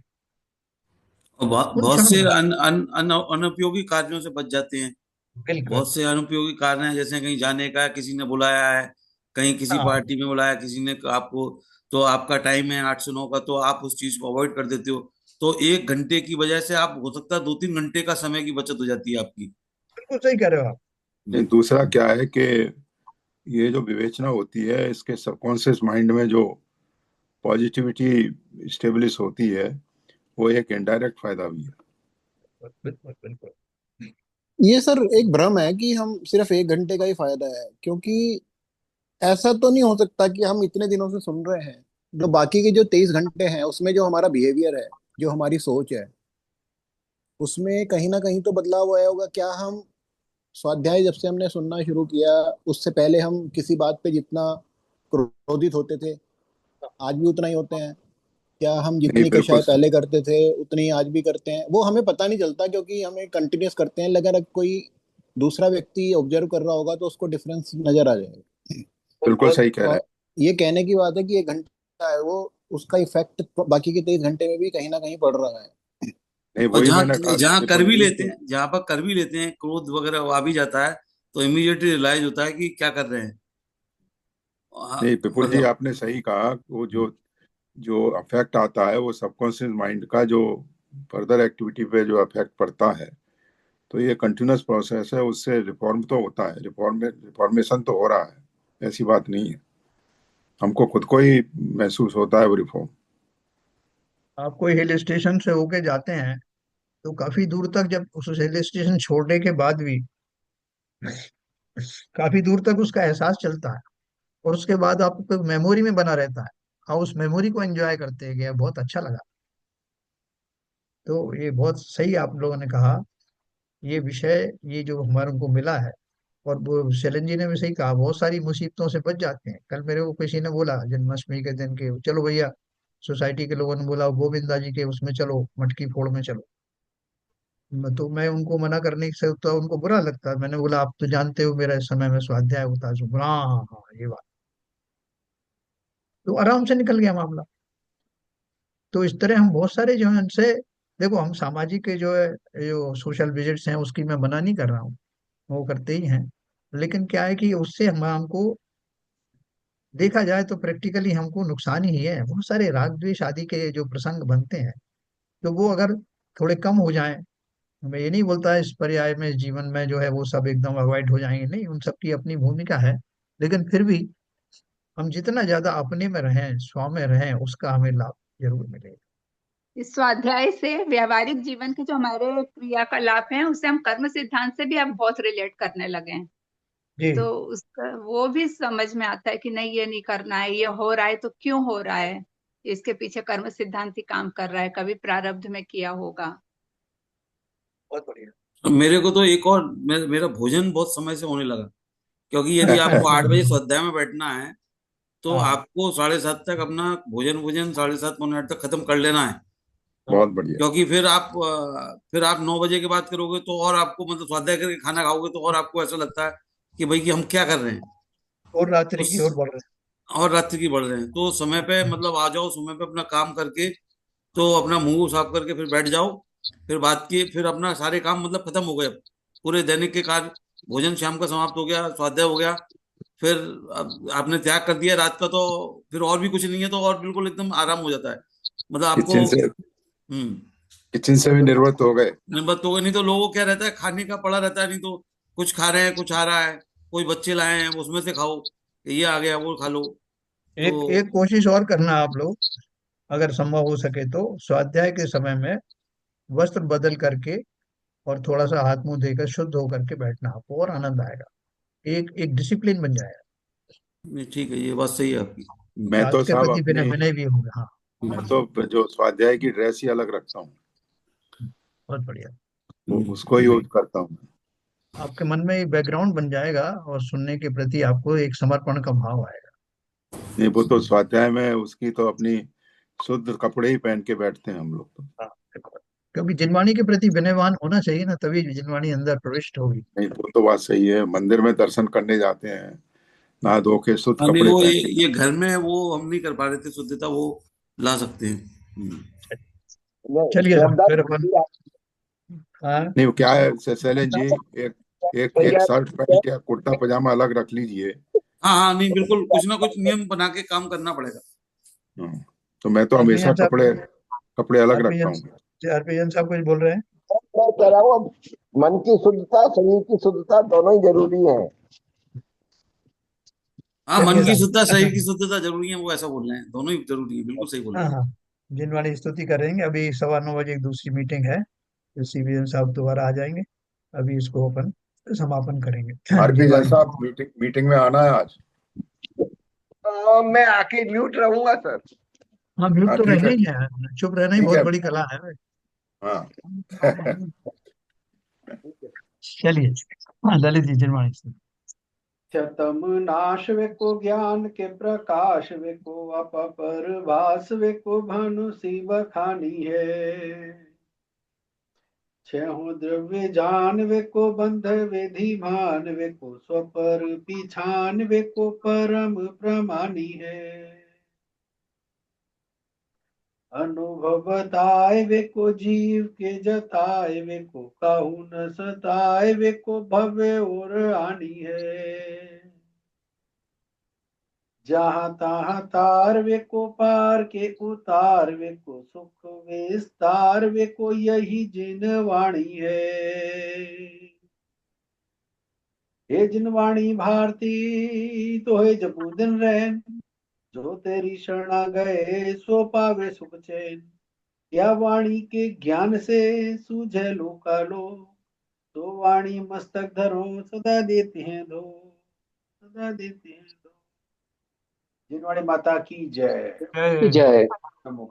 और उन बहुत क्षणों से में। अनुपयोगी कार्यों से बच जाते हैं। बिल्कुल। बहुत से अनुपयोगी कारण हैं, जैसे कहीं जाने का है, किसी ने बुलाया है, कहीं किसी हाँ, पार्टी में बुलाया किसी ने आपको, तो आपका टाइम है 8 से 9 का, तो आप उस चीज को अवॉइड कर देते हो। तो 1 घंटे की वजह से आप, हो सकता है 2-3 घंटे का समय की बचत हो जाती है आपकी। बिल्कुल सही कह रहे हो आप। नहीं, दूसरा क्या है कि ये जो विवेचना होती है, इसके सबकॉन्शियस माइंड में जो पॉजिटिविटी स्टेब्लिश होती है, वो एक इनडायरेक्ट फायदा भी है। बिल्कुल बिल्कुल। ये सर एक भ्रम है कि हम सिर्फ 1 घंटे का ही फायदा है, क्योंकि ऐसा तो नहीं हो सकता कि हम इतने दिनों से सुन रहे हैं, जो बाकी के जो 23 घंटे हैं उसमें जो हमारा बिहेवियर है, जो हमारी सोच है, उसमें कहीं ना कहीं तो बदलाव आया होगा। क्या हम स्वाध्याय जब से हमने सुनना शुरू किया, उससे पहले हम किसी बात पे जितना क्रोधित होते थे, आज भी उतना ही होते हैं? क्या हम नहीं, जितनी बिल्कुल कषाय पहले करते थे उतनी ही आज भी करते हैं? वो हमें पता नहीं चलता, क्योंकि हमें कंटिन्यूस करते हैं। लेकिन अगर कोई दूसरा व्यक्ति ऑब्जर्व कर रहा होगा तो उसको डिफरेंस नजर आ जाएगा। बिल्कुल बहुत सही कह रहे और हैं। ये कहने की बात है कि 1 घंटा है वो, उसका इफेक्ट बाकी के 23 घंटे में भी कहीं ना कहीं पड़ रहा है। नहीं, और वही जहाँ मैंने कहा था जहाँ कर विपुल भी जी लेते कि हैं, जहाँ पर कर भी लेते हैं, क्रोध वगैरह आ भी जाता है, तो इमीडिएटली रियलाइज होता है कि क्या कर रहे हैं। हाँ, नहीं, विपुल जी मतलब आपने सही कहा। वो जो जो अफेक्ट आता है वो सबकॉन्शियस माइंड का, जो फर्दर एक्टिविटी पे जो अफेक्ट पड़ता है, तो ये कंटिन्यूस प्रोसेस है। उससे रिफॉर्म तो होता है, रिफॉर्मेशन तो हो रहा है, ऐसी बात नहीं है। हमको खुद को ही महसूस होता है वो रिफॉर्म। आप कोई हिल स्टेशन से होके जाते हैं तो काफी दूर तक, जब उस हिल स्टेशन छोड़ने के बाद भी काफी दूर तक उसका एहसास चलता है, और उसके बाद आपको मेमोरी में बना रहता है। हाँ, उस मेमोरी को एंजॉय करते गए, बहुत अच्छा लगा। तो ये बहुत सही आप लोगों ने कहा। ये विषय, ये जो हमारे को मिला है, और वो शैलन जी ने भी सही कहा, बहुत सारी मुसीबतों से बच जाते हैं। कल मेरे को किसी ने बोला जन्माष्टमी के दिन के चलो भैया, सोसाइटी के लोगों ने बोला गोविंदा जी के उसमें चलो, मटकी फोड़ में चलो। तो मैं उनको मना करने से तो उनको बुरा लगता है। मैंने बोला आप तो जानते हो मेरा इस समय में स्वाध्याय होता है। सो बोला हाँ हाँ हाँ, ये बात। तो आराम से निकल गया मामला। तो इस तरह हम बहुत सारे जो है उनसे, देखो हम सामाजिक के जो है, जो सोशल विजिट्स हैं उसकी मैं मना नहीं कर रहा हूँ, वो करते ही हैं। लेकिन क्या है कि उससे हमको देखा जाए तो प्रैक्टिकली हमको नुकसान ही है। बहुत सारे राग द्वेष आदि के जो प्रसंग बनते हैं, तो वो अगर थोड़े कम हो जाएं, मैं ये नहीं बोलता इस पर्याय में जीवन में जो है वो सब एकदम अवॉइड हो जाएंगे, नहीं, उन सब की अपनी भूमिका है। लेकिन फिर भी हम जितना ज्यादा अपने में रहें, स्व में रहें, उसका हमें लाभ जरूर मिलेगा। इस स्वाध्याय से व्यवहारिक जीवन के जो हमारे क्रियाकलाप हैं उससे हम कर्म सिद्धांत से भी अब बहुत रिलेट करने लगे हैं। जी। तो उसका वो भी समझ में आता है कि नहीं, ये नहीं करना है, ये हो रहा है तो क्यों हो रहा है, इसके पीछे कर्म सिद्धांत ही काम कर रहा है, कभी प्रारब्ध में किया होगा। बहुत बढ़िया। मेरे को तो एक और मेरा भोजन बहुत समय से होने लगा, क्योंकि यदि आपको 8 बजे स्वाध्याय में बैठना है तो हाँ। आपको 7:30 तक अपना भोजन भोजन 7:30 पौने 8 तक खत्म कर लेना है। बहुत हाँ। बढ़िया। क्योंकि फिर आप 9 बजे के बाद करोगे तो और आपको मतलब स्वाध्याय करके खाना खाओगे तो और आपको ऐसा लगता है कि भाई कि हम क्या कर रहे हैं। और रात्रि की ओर उस बढ़ रहे और रात्रि की बढ़ रहे हैं, तो समय पे हैं। मतलब आ जाओ समय पे अपना काम करके, तो अपना मुंह साफ करके फिर बैठ जाओ। फिर बात की, फिर अपना सारे काम मतलब खत्म हो गए, पूरे दैनिक के कार्य, भोजन शाम का समाप्त हो गया, स्वाध्याय हो गया। फिर अब आपने त्याग कर दिया रात का, तो फिर और भी कुछ नहीं है, तो और बिल्कुल एकदम आराम हो जाता है, मतलब आपको। किचन से हम्म। किचन से भी निवृत्त हो गए। नंबर तो नहीं तो लोगों को क्या रहता है, खाने का पड़ा रहता है, नहीं तो कुछ खा रहे हैं, कुछ आ रहा है, कोई बच्चे लाए हैं उसमें से खाओ, ये आ गया वो खा लो। तो एक एक कोशिश और करना आप लोग, अगर संभव हो सके तो स्वाध्याय के समय में वस्त्र बदल करके और थोड़ा सा हाथ मुंह धोकर शुद्ध होकर के बैठना, आपको और आनंद आएगा। एक एक डिसिप्लिन बन जाएगा। नहीं, ठीक है, ये बात सही है आपकी। मैं तो शास्त्र के साहब प्रति विनय अपनी विनय भी होगा। हाँ। मैं तो जो स्वाध्याय की ड्रेस ही अलग रखता हूँ, बहुत बढ़िया। वो उसको ही यूज करता हूँ। आपके मन में एक बैकग्राउंड बन जाएगा, और सुनने के प्रति आपको एक समर्पण का भाव आएगा। नहीं, वो तो स्वाध्याय में उसकी तो अपनी शुद्ध कपड़े ही पहन के बैठते हैं हम लोग तो। हाँ, क्योंकि जिनवाणी के प्रति विनयवान होना चाहिए ना, तभी जिनवाणी अंदर प्रविष्ट होगी। नहीं, वो तो बात सही है, मंदिर में दर्शन करने जाते हैं नहा धो के शुद्ध हाँ, नहीं कपड़े वो पहन के ये जाते घर में वो हम नहीं कर पा रहे थे शुद्धता, वो ला सकते हैं। नहीं, चलिए साहब, श्रद्धा फिर तो अपन। होती है। हाँ। नहीं, वो क्या है शैलेंद्र जी, एक एक एक भैया शर्ट पैंट या कुर्ता पजामा अलग रख लीजिए। हाँ हाँ, नहीं बिल्कुल, कुछ ना कुछ नियम बना के काम करना पड़ेगा। हाँ, तो मैं तो हमेशा हरप्रियन साहब, कपड़े कपड़े अलग रखता हरप्रियन हूँ। हरप्रियन साहब कुछ बोल रहे हैं। मैं कह रहा हूँ, अब मन की शुद्धता शरीर की शुद्धता दोनों ही जरूरी है। हाँ, मन चलिए की साहब। शुद्धता शरीर की शुद्धता जरूरी है, वो ऐसा बोल रहे हैं, दोनों ही जरूरी है, बिल्कुल सही बोल हाँ रहे हैं। हाँ, जिनवाणी स्तुति करेंगे। अभी 9:15 एक दूसरी मीटिंग है, तो सीबीएम साहब दोबारा आ जाएंगे। अभी इसको अपन समापन करेंगे। आरपी जय जैन वाणी। साहब, मीटिंग मीटिंग में आना है आज। मैं आके म्यूट रहूंगा सर। हाँ, म्यूट हाँ तो ठीक रहना है, ही ठीक है, चुप रहना ही ठीक बहुत है। बड़ी कला है। हाँ। चलिए। हाँ, ललित जी जिनवाणी स्तुति। शतम नाश वे को ज्ञान के प्रकाश वे को अपर भास वे को भानु सी बखानी है। छह द्रव्य जान वे को बंध विधि मान वे को स्वपर पिछान वे को परम प्रमानी है। अनुभव बताए वे को जीव के जताए वे को काहू न सताए वे को भव्य और आनी है। जहाँ तहाँ तार वे को पार के उतार वे को सुख विस्तार वे को यही जिन वाणी है। हे जिन वाणी भारती तो हे जपू दिन रैन, जो तेरी शरणा गए सो पावे सुख चैन। क्या वाणी के ज्ञान से सूझे लो कालो, तो वाणी मस्तक धरो सदा देते हैं दो, सदा देते हैं दो। जिनवाणी माता की जय। जय जय। नमो।